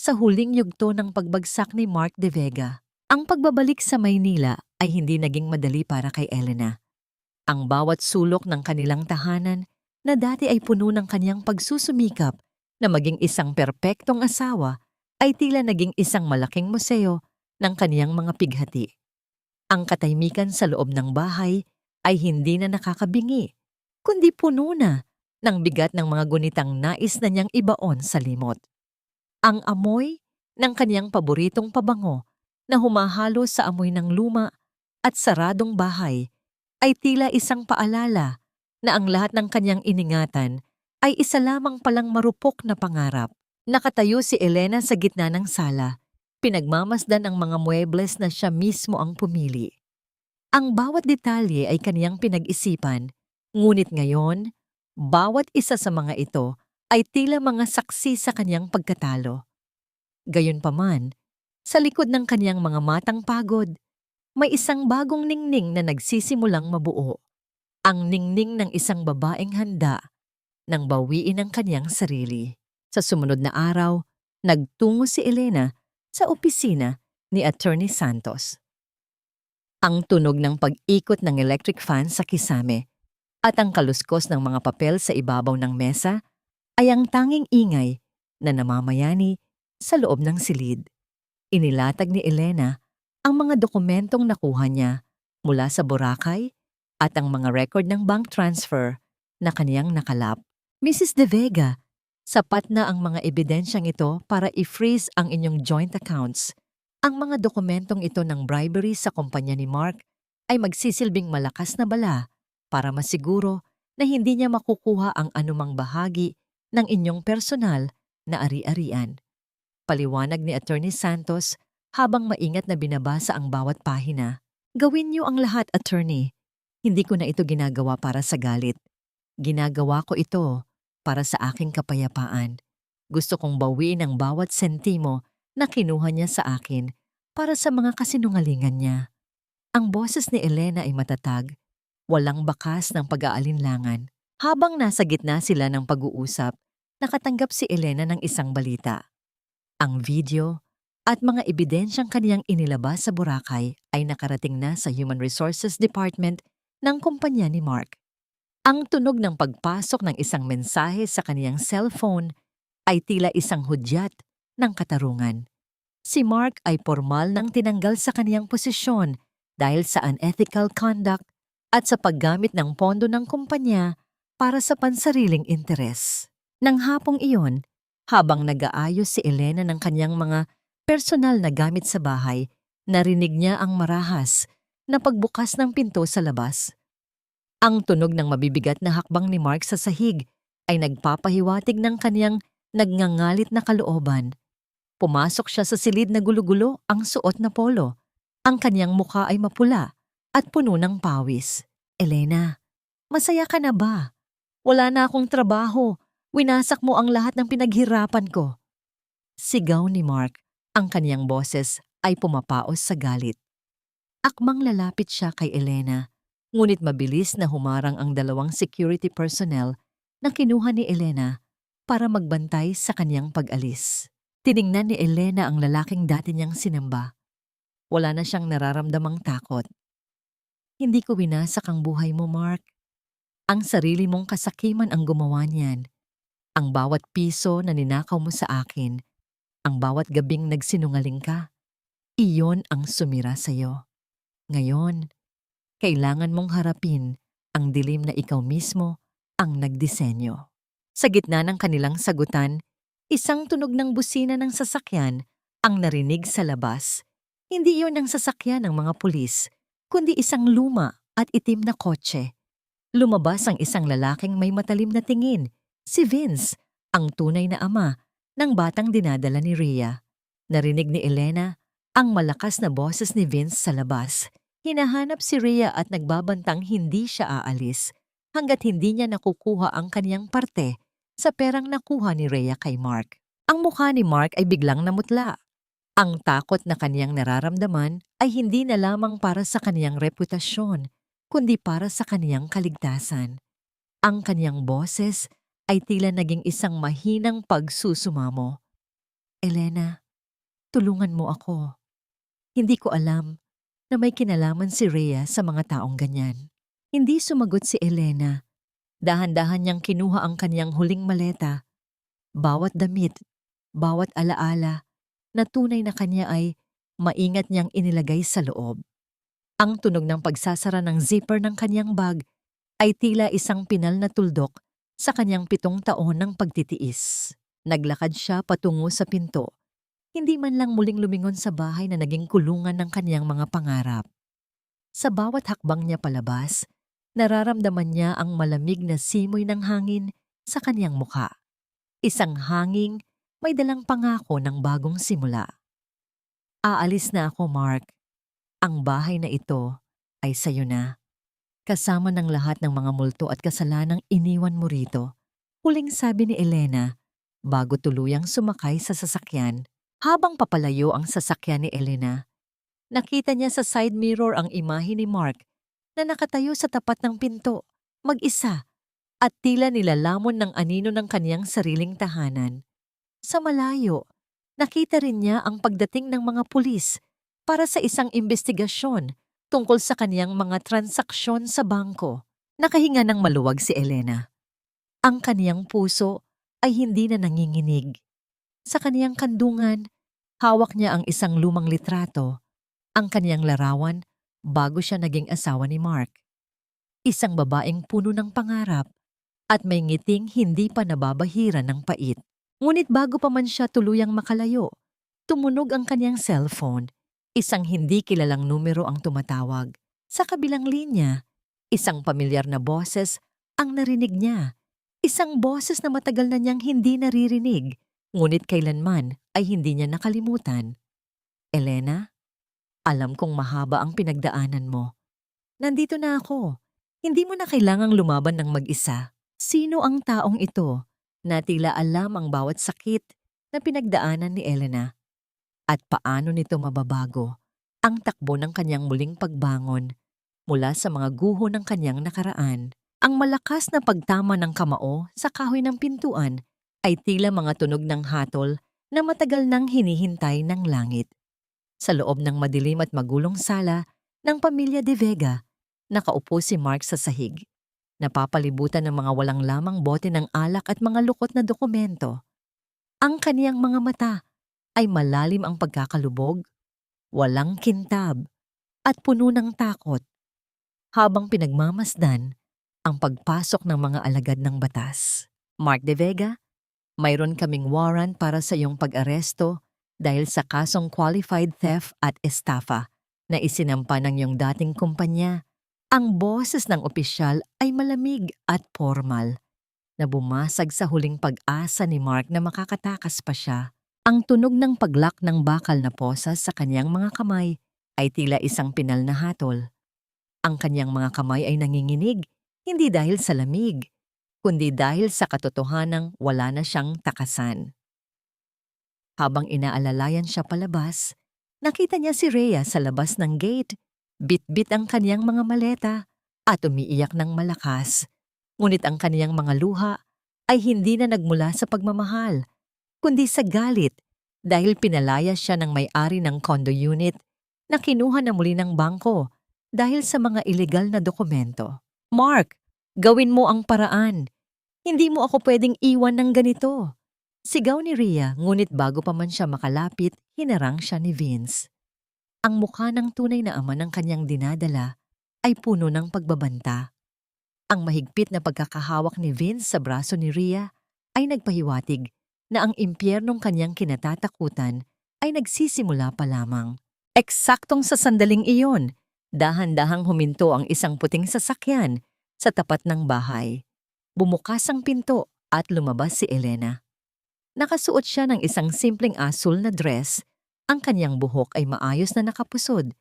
sa huling yugto ng pagbagsak ni Mark De Vega? Ang pagbabalik sa Maynila ay hindi naging madali para kay Elena. Ang bawat sulok ng kanilang tahanan na dati ay puno ng kanyang pagsusumikap na maging isang perpektong asawa ay tila naging isang malaking museo ng kaniyang mga pighati. Ang katahimikan sa loob ng bahay ay hindi na nakakabingi, kundi puno na ng bigat ng mga gunitang nais na niyang ibaon sa limot. Ang amoy ng kaniyang paboritong pabango na humahalo sa amoy ng luma at saradong bahay ay tila isang paalala na ang lahat ng kanyang iningatan ay isa lamang palang marupok na pangarap. Nakatayo si Elena sa gitna ng sala, pinagmamasdan ang mga muebles na siya mismo ang pumili. Ang bawat detalye ay kaniyang pinag-isipan, ngunit ngayon, bawat isa sa mga ito ay tila mga saksi sa kaniyang pagkatalo. Gayunpaman, sa likod ng kaniyang mga matang pagod, may isang bagong ningning na nagsisimulang mabuo. Ang ningning ng isang babaeng handa nang bawiin ang kaniyang sarili. Sa sumunod na araw, nagtungo si Elena sa opisina ni Attorney Santos. Ang tunog ng pag-ikot ng electric fan sa kisame at ang kaluskos ng mga papel sa ibabaw ng mesa ay ang tanging ingay na namamayani sa loob ng silid. Inilatag ni Elena ang mga dokumentong nakuha niya mula sa Boracay at ang mga record ng bank transfer na kaniyang nakalap. Mrs. De Vega, sapat na ang mga ebidensyang ito para i-freeze ang inyong joint accounts. Ang mga dokumentong ito ng bribery sa kumpanya ni Mark ay magsisilbing malakas na bala para masiguro na hindi niya makukuha ang anumang bahagi ng inyong personal na ari-arian. Paliwanag ni Attorney Santos habang maingat na binabasa ang bawat pahina. Gawin niyo ang lahat, Attorney. Hindi ko na ito ginagawa para sa galit. Ginagawa ko ito para sa aking kapayapaan. Gusto kong bawiin ang bawat sentimo na kinuha niya sa akin para sa mga kasinungalingan niya. Ang boses ni Elena ay matatag, walang bakas ng pag-aalinlangan. Habang nasa gitna sila ng pag-uusap, nakatanggap si Elena ng isang balita. Ang video at mga ebidensyang kaniyang inilabas sa Boracay ay nakarating na sa Human Resources Department ng kumpanya ni Mark. Ang tunog ng pagpasok ng isang mensahe sa kaniyang cellphone ay tila isang hudyat ng katarungan. Si Mark ay formal nang tinanggal sa kaniyang posisyon dahil sa unethical conduct at sa paggamit ng pondo ng kumpanya para sa pansariling interes. Nang hapong iyon, habang nag-aayos si Elena ng kanyang mga personal na gamit sa bahay, narinig niya ang marahas na pagbukas ng pinto sa labas. Ang tunog ng mabibigat na hakbang ni Mark sa sahig ay nagpapahiwatig ng kaniyang nagngangalit na kalooban. Pumasok siya sa silid na gulo-gulo ang suot na polo. Ang kaniyang mukha ay mapula at puno ng pawis. Elena, masaya ka na ba? Wala na akong trabaho. Winasak mo ang lahat ng pinaghirapan ko. Sigaw ni Mark, ang kaniyang boses ay pumapaos sa galit. Akmang lalapit siya kay Elena, ngunit mabilis na humarang ang dalawang security personnel na kinuha ni Elena para magbantay sa kaniyang pag-alis. Tiningnan ni Elena ang lalaking dati niyang sinamba. Wala na siyang nararamdamang takot. Hindi ko winasak ang buhay mo, Mark. Ang sarili mong kasakiman ang gumawa niyan. Ang bawat piso na ninakaw mo sa akin, ang bawat gabing nagsinungaling ka, iyon ang sumira sa'yo. Ngayon, kailangan mong harapin ang dilim na ikaw mismo ang nagdisenyo. Sa gitna ng kanilang sagutan, isang tunog ng busina ng sasakyan ang narinig sa labas. Hindi iyon ang sasakyan ng mga pulis, kundi isang luma at itim na kotse. Lumabas ang isang lalaking may matalim na tingin, si Vince, ang tunay na ama ng batang dinadala ni Rhea. Narinig ni Elena ang malakas na boses ni Vince sa labas. Hinahanap si Rhea at nagbabantang hindi siya aalis hanggat hindi niya nakukuha ang kaniyang parte sa perang nakuha ni Rhea kay Mark. Ang mukha ni Mark ay biglang namutla. Ang takot na kaniyang nararamdaman ay hindi na lamang para sa kaniyang reputasyon, kundi para sa kaniyang kaligtasan. Ang kaniyang boses ay tila naging isang mahinang pagsusumamo. Elena, tulungan mo ako. Hindi ko alam na may kinalaman si Rhea sa mga taong ganyan. Hindi sumagot si Elena. Dahan-dahan niyang kinuha ang kaniyang huling maleta. Bawat damit, bawat alaala, na tunay na kanya ay maingat niyang inilagay sa loob. Ang tunog ng pagsasara ng zipper ng kaniyang bag ay tila isang pinal na tuldok sa kanyang 7 taon ng pagtitiis. Naglakad siya patungo sa pinto. Hindi man lang muling lumingon sa bahay na naging kulungan ng kaniyang mga pangarap. Sa bawat hakbang niya palabas, nararamdaman niya ang malamig na simoy ng hangin sa kaniyang mukha. Isang hanging may dalang pangako ng bagong simula. Aalis na ako, Mark. Ang bahay na ito ay sayo na. Kasama ng lahat ng mga multo at kasalanang iniwan mo rito. Huling sabi ni Elena bago tuluyang sumakay sa sasakyan. Habang papalayo ang sasakyan ni Elena, nakita niya sa side mirror ang imahe ni Mark na nakatayo sa tapat ng pinto, mag-isa, at tila nilalamon ng anino ng kaniyang sariling tahanan. Sa malayo, nakita rin niya ang pagdating ng mga pulis para sa isang investigasyon tungkol sa kaniyang mga transaksyon sa bangko. Nakahinga ng maluwag si Elena. Ang kaniyang puso ay hindi na nanginginig. Sa kaniyang kandungan, hawak niya ang isang lumang litrato, ang kaniyang larawan bago siya naging asawa ni Mark. Isang babaeng puno ng pangarap at may ngiting hindi pa nababahira ng pait. Ngunit bago pa man siya tuluyang makalayo, tumunog ang kaniyang cellphone. Isang hindi kilalang numero ang tumatawag. Sa kabilang linya, isang pamilyar na boses ang narinig niya. Isang boses na matagal na niyang hindi naririnig, ngunit kailanman ay hindi niya nakalimutan. Elena, alam kong mahaba ang pinagdaanan mo. Nandito na ako. Hindi mo na kailangang lumaban ng mag-isa. Sino ang taong ito na tila alam ang bawat sakit na pinagdaanan ni Elena? At paano nito mababago ang takbo ng kanyang muling pagbangon mula sa mga guho ng kanyang nakaraan? Ang malakas na pagtama ng kamao sa kahoy ng pintuan ay tila mga tunog ng hatol na matagal nang hinihintay ng langit. Sa loob ng madilim at magulong sala ng pamilya De Vega, nakaupo si Mark sa sahig. Napapalibutan ng mga walang lamang bote ng alak at mga lukot na dokumento. Ang kaniyang mga mata ay malalim ang pagkakalubog, walang kintab, at puno ng takot. Habang pinagmamasdan ang pagpasok ng mga alagad ng batas. Mark De Vega, mayroon kaming warrant para sa iyong pag-aresto dahil sa kasong qualified theft at estafa na isinampa ng iyong dating kumpanya. Ang boses ng opisyal ay malamig at formal na bumasag sa huling pag-asa ni Mark na makakatakas pa siya. Ang tunog ng paglak ng bakal na posas sa kanyang mga kamay ay tila isang pinal na hatol. Ang kanyang mga kamay ay nanginginig, hindi dahil sa lamig, kundi dahil sa katotohanang wala na siyang takasan. Habang inaalalayan siya palabas, nakita niya si Rhea sa labas ng gate. Bit-bit ang kaniyang mga maleta at umiiyak ng malakas. Ngunit ang kaniyang mga luha ay hindi na nagmula sa pagmamahal, kundi sa galit dahil pinalaya siya ng may-ari ng condo unit na kinuha na muli ng bangko dahil sa mga ilegal na dokumento. Mark, gawin mo ang paraan. Hindi mo ako pwedeng iwan ng ganito. Sigaw ni Rhea, ngunit bago pa man siya makalapit, hinarang siya ni Vince. Ang mukha ng tunay na ama ng kanyang dinadala ay puno ng pagbabanta. Ang mahigpit na pagkakahawak ni Vince sa braso ni Rhea ay nagpahiwatig na ang impyernong kanyang kinatatakutan ay nagsisimula pa lamang. Eksaktong sa sandaling iyon, dahan-dahang huminto ang isang puting sasakyan sa tapat ng bahay. Bumukas ang pinto At lumabas si Elena. Nakasuot siya ng isang simpleng asul na dress, ang kanyang buhok ay maayos na nakapusod,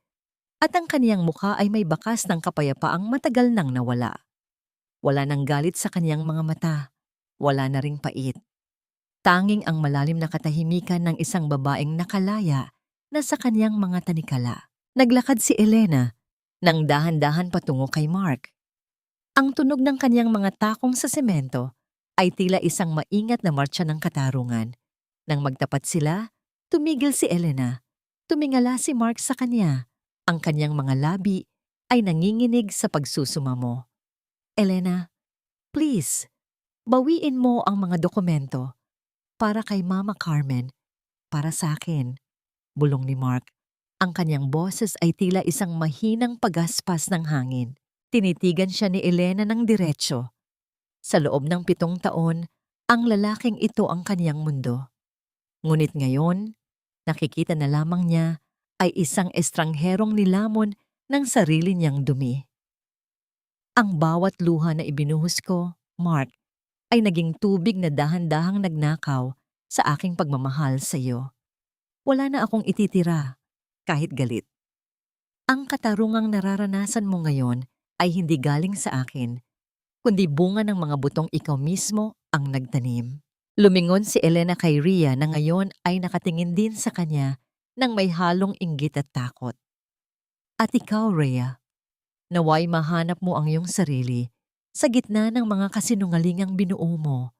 at ang kanyang mukha ay may bakas ng kapayapaang matagal nang nawala. Wala nang galit sa kanyang mga mata, wala na ring pait. Tanging ang malalim na katahimikan ng isang babaeng nakalaya na sa kanyang mga tanikala. Naglakad si Elena nang dahan-dahan patungo kay Mark. Ang tunog ng kanyang mga takong sa semento ay tila isang maingat na martsa ng katarungan. Nang magtapat sila, tumigil si Elena. Tumingala si Mark sa kanya. Ang kanyang mga labi ay nanginginig sa pagsusumamo. Elena, please, bawiin mo ang mga dokumento para kay Mama Carmen, para sa akin, bulong ni Mark. Ang kanyang boses ay tila isang mahinang pagaspas ng hangin. Tinitigan siya ni Elena ng diretsyo. Sa loob ng 7 taon, ang lalaking ito ang kanyang mundo. Ngunit ngayon, nakikita na lamang niya ay isang estrangherong nilamon ng sarili niyang dumi. Ang bawat luha na ibinuhos ko, Mark, ay naging tubig na dahan-dahang nagnakaw sa aking pagmamahal sa iyo. Wala na akong ititira, kahit galit. Ang katarungang nararanasan mo ngayon ay hindi galing sa akin, kundi bunga ng mga butong ikaw mismo ang nagtanim. Lumingon si Elena kay Rhea na ngayon ay nakatingin din sa kanya nang may halong inggit at takot. At ikaw, Rhea, naway mahanap mo ang iyong sarili sa gitna ng mga kasinungalingang binuo mo.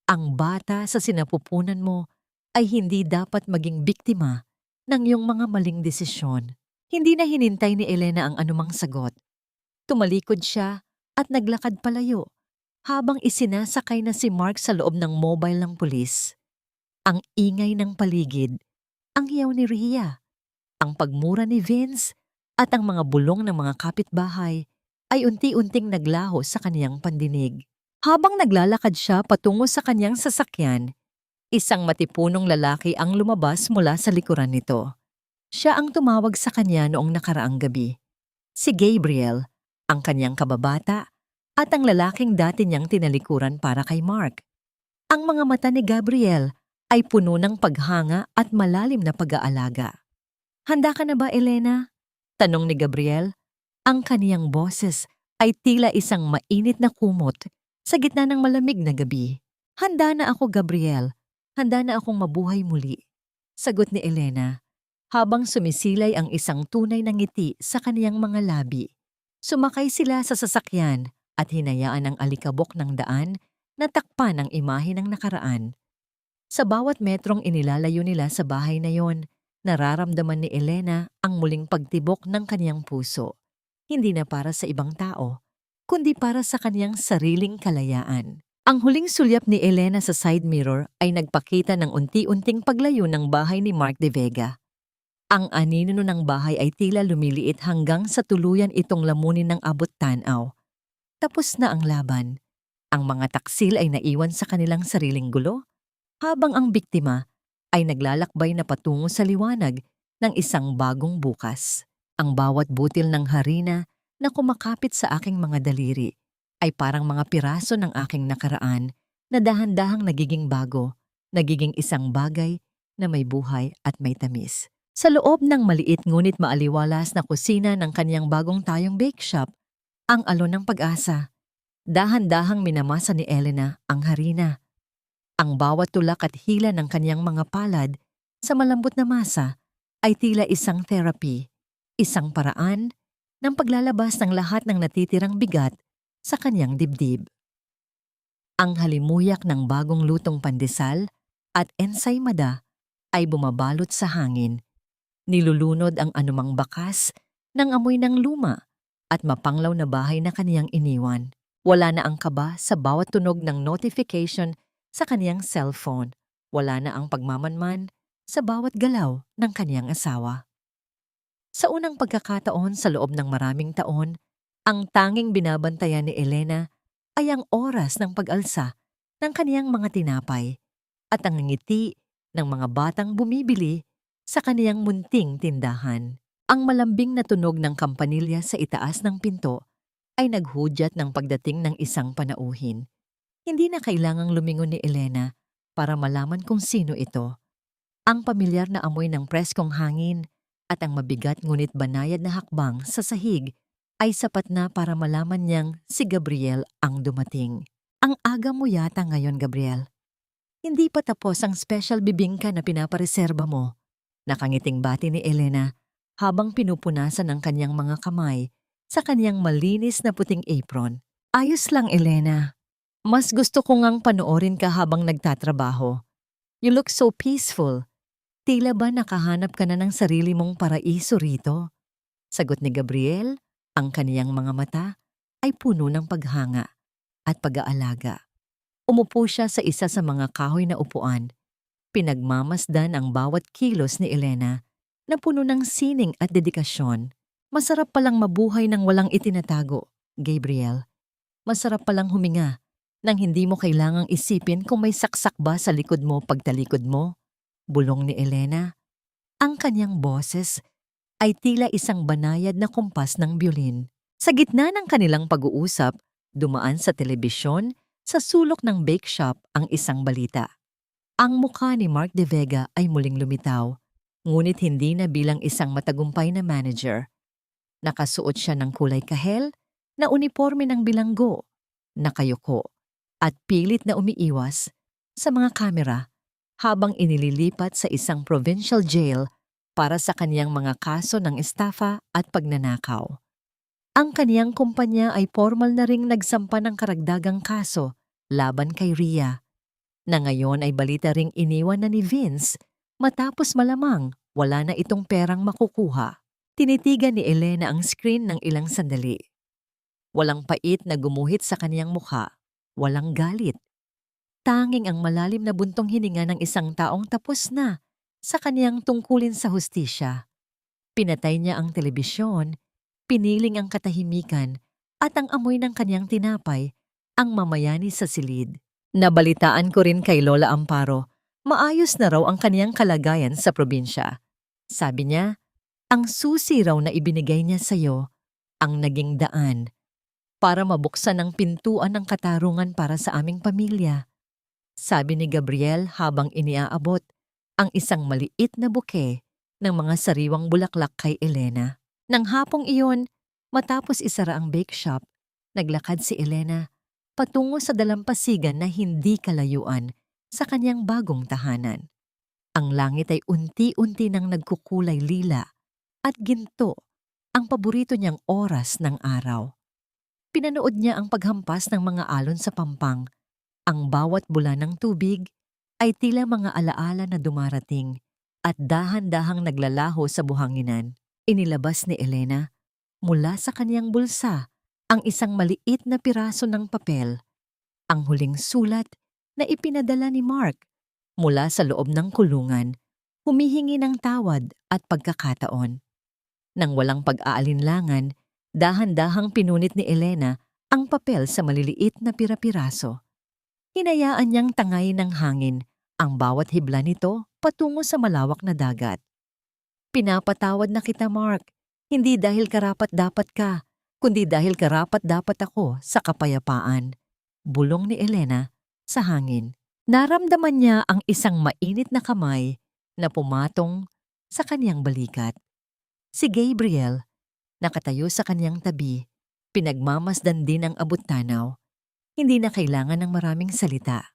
Ang bata sa sinapupunan mo ay hindi dapat maging biktima ng iyong mga maling desisyon. Hindi na hinintay ni Elena ang anumang sagot. Tumalikod siya at naglakad palayo habang isinasakay na si Mark sa loob ng mobile ng pulis. Ang ingay ng paligid, ang hiyaw ni Rhea, ang pagmura ni Vince at ang mga bulong ng mga kapitbahay ay unti-unting naglaho sa kaniyang pandinig. Habang naglalakad siya patungo sa kanyang sasakyan, isang matipunong lalaki ang lumabas mula sa likuran nito. Siya ang tumawag sa kanya noong nakaraang gabi. Si Gabriel, ang kanyang kababata, at ang lalaking dati niyang tinalikuran para kay Mark. Ang mga mata ni Gabriel ay puno ng paghanga at malalim na pag-aalaga. Handa ka na ba, Elena? Tanong ni Gabriel. Ang kaniyang boses ay tila isang mainit na kumot sa gitna ng malamig na gabi. Handa na ako, Gabriel. Handa na akong mabuhay muli. Sagot ni Elena, habang sumisilay ang isang tunay na ngiti sa kaniyang mga labi. Sumakay sila sa sasakyan at hinayaan ang alikabok ng daan na takpan ang imahe ng nakaraan. Sa bawat metrong inilalayo nila sa bahay na yon, nararamdaman ni Elena ang muling pagtibok ng kaniyang puso. Hindi na para sa ibang tao, kundi para sa kaniyang sariling kalayaan. Ang huling sulyap ni Elena sa side mirror ay nagpakita ng unti-unting paglayo ng bahay ni Mark De Vega. Ang anino ng bahay ay tila lumiliit hanggang sa tuluyan itong lamunin ng abot-tanaw. Tapos na ang laban. Ang mga taksil ay naiwan sa kanilang sariling gulo, habang ang biktima ay naglalakbay na patungo sa liwanag ng isang bagong bukas. Ang bawat butil ng harina na kumakapit sa aking mga daliri ay parang mga piraso ng aking nakaraan na dahan-dahang nagiging bago, nagiging isang bagay na may buhay at may tamis. Sa loob ng maliit ngunit maaliwalas na kusina ng kanyang bagong tayong bake shop, ang alon ng pag-asa. Dahan-dahang minamasa ni Elena ang harina. Ang bawat tulak at hila ng kanyang mga palad sa malambot na masa ay tila isang therapy, isang paraan ng paglalabas ng lahat ng natitirang bigat sa kanyang dibdib. Ang halimuyak ng bagong lutong pandesal at ensaymada ay bumabalot sa hangin. Nilulunod ang anumang bakas ng amoy ng luma at mapanglaw na bahay na kaniyang iniwan. Wala na ang kaba sa bawat tunog ng notification sa kaniyang cellphone. Wala na ang pagmamanman sa bawat galaw ng kaniyang asawa. Sa unang pagkakataon sa loob ng maraming taon, ang tanging binabantayan ni Elena ay ang oras ng pag-alsa ng kaniyang mga tinapay at ang ngiti ng mga batang bumibili sa kaniyang munting tindahan. Ang malambing na tunog ng kampanilya sa itaas ng pinto ay naghudyat ng pagdating ng isang panauhin. Hindi na kailangang lumingon ni Elena para malaman kung sino ito. Ang pamilyar na amoy ng preskong hangin at ang mabigat ngunit banayad na hakbang sa sahig ay sapat na para malaman niyang si Gabriel ang dumating. Ang aga mo yata ngayon, Gabriel. Hindi pa tapos ang special bibingka na pinapareserba mo. Nakangiting bati ni Elena habang pinupunasan ang kanyang mga kamay sa kanyang malinis na puting apron. Ayos lang, Elena. Mas gusto ko ngang panoorin ka habang nagtatrabaho. You look so peaceful. Tila ba nakahanap ka na ng sarili mong paraiso rito? Sagot ni Gabriel, ang kaniyang mga mata ay puno ng paghanga at pag-aalaga. Umupo siya sa isa sa mga kahoy na upuan. Pinagmamasdan ang bawat kilos ni Elena na puno ng sining at dedikasyon. Masarap palang mabuhay ng walang itinatago, Gabriel. Masarap palang huminga nang hindi mo kailangang isipin kung may saksak ba sa likod mo pagtalikod mo. Bulong ni Elena. Ang kanyang boses ay tila isang banayad na kumpas ng biolin. Sa gitna ng kanilang pag-uusap, dumaan sa telebisyon sa sulok ng bake shop ang isang balita. Ang mukha ni Mark De Vega ay muling lumitaw, ngunit hindi na bilang isang matagumpay na manager. Nakasuot siya ng kulay kahel na uniforme ng bilanggo, nakayuko, at pilit na umiiwas sa mga kamera habang inililipat sa isang provincial jail para sa kaniyang mga kaso ng estafa at pagnanakaw. Ang kaniyang kumpanya ay formal na ring nagsampa ng karagdagang kaso laban kay Rhea, na ngayon ay balita ring iniwan na ni Vince matapos malamang wala na itong perang makukuha. Tinitigan ni Elena ang screen ng ilang sandali. Walang pait na gumuhit sa kaniyang mukha, walang galit. Tanging ang malalim na buntong hininga ng isang taong tapos na sa kaniyang tungkulin sa hustisya. Pinatay niya ang telebisyon, piniling ang katahimikan at ang amoy ng kaniyang tinapay ang mamayani sa silid. Nabalitaan ko rin kay Lola Amparo, maayos na raw ang kaniyang kalagayan sa probinsya. Sabi niya, ang susi raw na ibinigay niya sa iyo ang naging daan para mabuksan ang pintuan ng katarungan para sa aming pamilya. Sabi ni Gabriel habang iniaabot ang isang maliit na buke ng mga sariwang bulaklak kay Elena. Nang hapong iyon, matapos isara ang bake shop, naglakad si Elena patungo sa dalampasigan na hindi kalayuan sa kanyang bagong tahanan. Ang langit ay unti-unti nang nagkukulay lila at ginto, ang paborito niyang oras ng araw. Pinanood niya ang paghampas ng mga alon sa pampang. Ang bawat bula ng tubig ay tila mga alaala na dumarating at dahan-dahang naglalaho sa buhanginan. Inilabas ni Elena mula sa kaniyang bulsa ang isang maliit na piraso ng papel, ang huling sulat na ipinadala ni Mark mula sa loob ng kulungan, humihingi ng tawad at pagkakataon. Nang walang pag-aalinlangan, dahan-dahang pinunit ni Elena ang papel sa maliliit na pira-piraso. Hinayaan niyang tangay ng hangin ang bawat hibla nito patungo sa malawak na dagat. Pinapatawad na kita, Mark, hindi dahil karapat-dapat ka, kundi dahil karapat-dapat ako sa kapayapaan. Bulong ni Elena sa hangin. Naramdaman niya ang isang mainit na kamay na pumatong sa kaniyang balikat. Si Gabriel, nakatayo sa kaniyang tabi, pinagmamasdan din ang abot-tanaw. Hindi na kailangan ng maraming salita.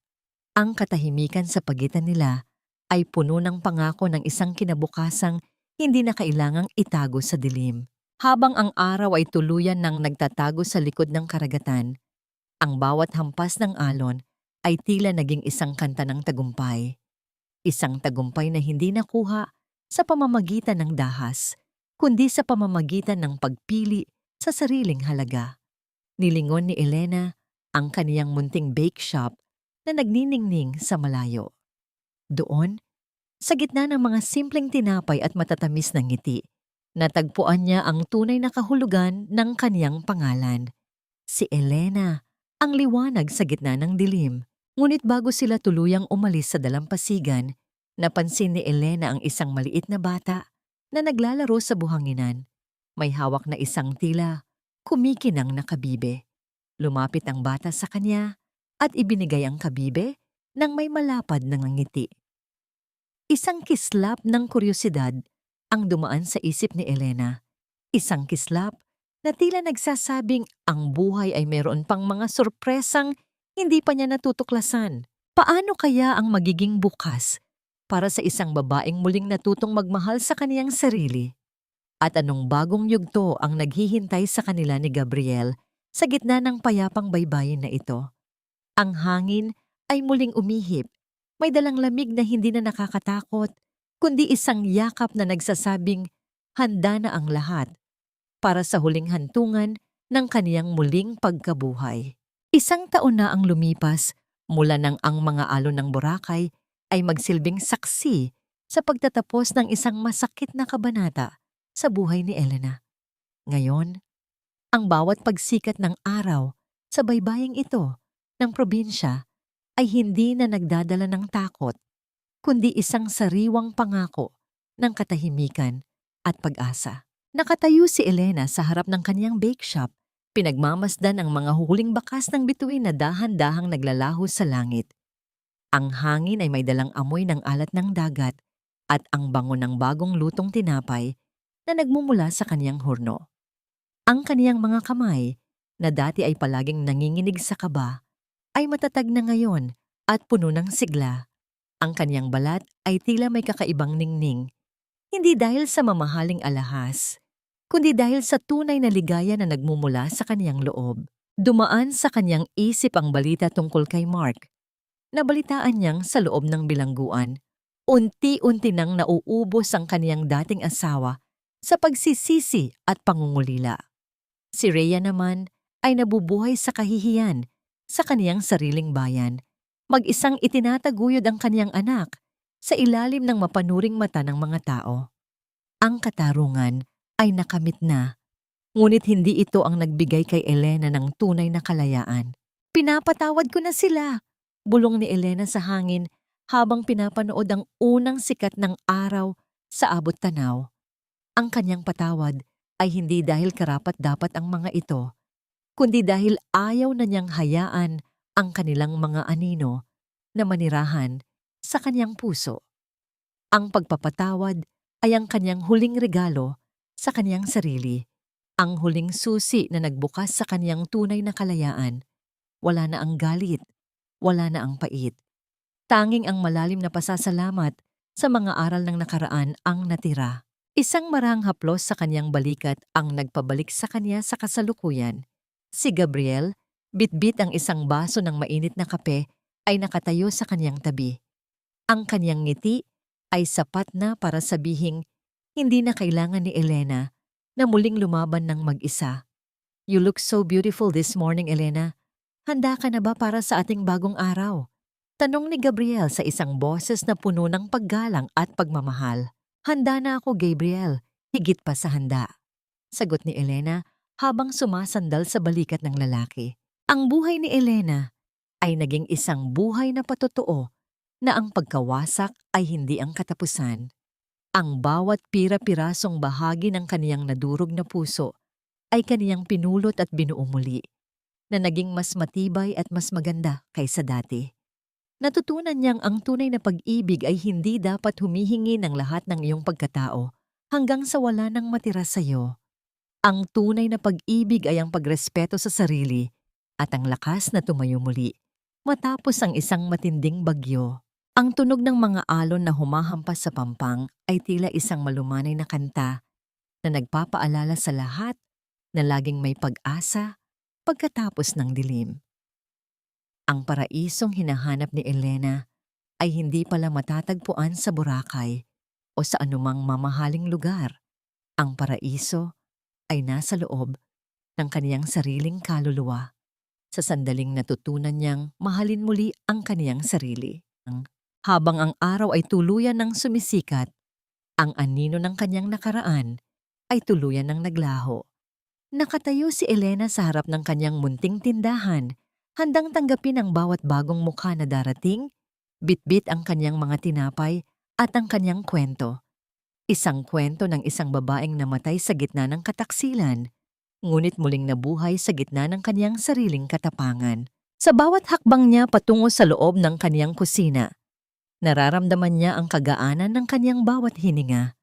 Ang katahimikan sa pagitan nila ay puno ng pangako ng isang kinabukasang hindi na kailangang itago sa dilim. Habang ang araw ay tuluyan ng nagtatago sa likod ng karagatan, ang bawat hampas ng alon ay tila naging isang kanta ng tagumpay. Isang tagumpay na hindi nakuha sa pamamagitan ng dahas, kundi sa pamamagitan ng pagpili sa sariling halaga. Nilingon ni Elena ang kaniyang munting bake shop na nagniningning sa malayo. Doon, sa gitna ng mga simpleng tinapay at matatamis na ngiti, natagpuan niya ang tunay na kahulugan ng kaniyang pangalan. Si Elena, ang liwanag sa gitna ng dilim. Ngunit bago sila tuluyang umalis sa dalampasigan, napansin ni Elena ang isang maliit na bata na naglalaro sa buhanginan. May hawak na isang tila kumikinang na kabibe. Lumapit ang bata sa kanya at ibinigay ang kabibe ng may malapad na ngiti. Isang kislap ng kuryosidad ang dumaan sa isip ni Elena. Isang kislap na tila nagsasabing ang buhay ay meron pang mga sorpresang hindi pa niya natutuklasan. Paano kaya ang magiging bukas para sa isang babaeng muling natutong magmahal sa kaniyang sarili? At anong bagong yugto ang naghihintay sa kanila ni Gabriel sa gitna ng payapang baybayin na ito? Ang hangin ay muling umihip. May dalang lamig na hindi na nakakatakot, kundi isang yakap na nagsasabing handa na ang lahat para sa huling hantungan ng kaniyang muling pagkabuhay. Isang taon na ang lumipas mula nang ang mga alon ng Boracay ay magsilbing saksi sa pagtatapos ng isang masakit na kabanata sa buhay ni Elena. Ngayon, ang bawat pagsikat ng araw sa baybaying ito ng probinsya ay hindi na nagdadala ng takot, kundi isang sariwang pangako ng katahimikan at pag-asa. Nakatayo si Elena sa harap ng kaniyang bake shop, pinagmamasdan ang mga huling bakas ng bituin na dahan-dahang naglalaho sa langit. Ang hangin ay may dalang amoy ng alat ng dagat at ang bango ng bagong lutong tinapay na nagmumula sa kaniyang hurno. Ang kaniyang mga kamay, na dati ay palaging nanginginig sa kaba, ay matatag na ngayon at puno ng sigla. Ang kaniyang balat ay tila may kakaibang ningning, hindi dahil sa mamahaling alahas, kundi dahil sa tunay na ligaya na nagmumula sa kaniyang loob. Dumaan sa kaniyang isip ang balita tungkol kay Mark. Nabalitaan niyang sa loob ng bilangguan, unti-unti nang nauubos ang kaniyang dating asawa sa pagsisisi at pangungulila. Si Rhea naman ay nabubuhay sa kahihiyan sa kaniyang sariling bayan, mag-isang itinataguyod ang kaniyang anak sa ilalim ng mapanuring mata ng mga tao. Ang katarungan ay nakamit na, ngunit hindi ito ang nagbigay kay Elena ng tunay na kalayaan. Pinapatawad ko na sila, bulong ni Elena sa hangin habang pinapanood ang unang sikat ng araw sa abot tanaw. Ang kanyang patawad ay hindi dahil karapat-dapat ang mga ito, kundi dahil ayaw na niyang hayaan ang kanilang mga anino na manirahan sa kanyang puso. Ang pagpapatawad ay ang kanyang huling regalo sa kanyang sarili, ang huling susi na nagbukas sa kanyang tunay na kalayaan. Wala na ang galit, wala na ang pait. Tanging ang malalim na pasasalamat sa mga aral ng nakaraan ang natira. Isang marahang haplos sa kanyang balikat ang nagpabalik sa kanya sa kasalukuyan. Si Gabriel, bitbit ang isang baso ng mainit na kape, ay nakatayo sa kanyang tabi. Ang kanyang ngiti ay sapat na para sabihing hindi na kailangan ni Elena na muling lumaban ng mag-isa. You look so beautiful this morning, Elena. Handa ka na ba para sa ating bagong araw? Tanong ni Gabriel sa isang boses na puno ng paggalang at pagmamahal. Handa na ako, Gabriel. Higit pa sa handa. Sagot ni Elena habang sumasandal sa balikat ng lalaki. Ang buhay ni Elena ay naging isang buhay na patotoo na ang pagkawasak ay hindi ang katapusan. Ang bawat pira-pirasong bahagi ng kaniyang nadurog na puso ay kaniyang pinulot at binuo muli, na naging mas matibay at mas maganda kaysa dati. Natutunan niyang ang tunay na pag-ibig ay hindi dapat humihingi ng lahat ng iyong pagkatao hanggang sa wala nang matira sa iyo. Ang tunay na pag-ibig ay ang pagrespeto sa sarili at ang lakas na tumayo muli matapos ang isang matinding bagyo. Ang tunog ng mga alon na humahampas sa pampang ay tila isang malumanay na kanta na nagpapaalala sa lahat na laging may pag-asa pagkatapos ng dilim. Ang paraisong hinahanap ni Elena ay hindi pala matatagpuan sa Boracay o sa anumang mamahaling lugar. Ang paraiso ay nasa loob ng kaniyang sariling kaluluwa, sa sandaling natutunan niyang mahalin muli ang kaniyang sarili. Habang ang araw ay tuluyan ng sumisikat, ang anino ng kanyang nakaraan ay tuluyan ng naglaho. Nakatayo si Elena sa harap ng kanyang munting tindahan, handang tanggapin ang bawat bagong mukha na darating, bitbit ang kanyang mga tinapay at ang kanyang kwento. Isang kwento ng isang babaeng namatay sa gitna ng kataksilan, ngunit muling nabuhay sa gitna ng kanyang sariling katapangan. Sa bawat hakbang niya patungo sa loob ng kaniyang kusina, nararamdaman niya ang kagaanan ng kaniyang bawat hininga.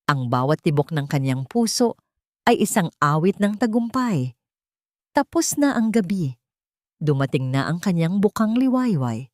Ang bawat tibok ng kaniyang puso ay isang awit ng tagumpay. Tapos na ang gabi. Dumating na ang kaniyang bukang liwayway.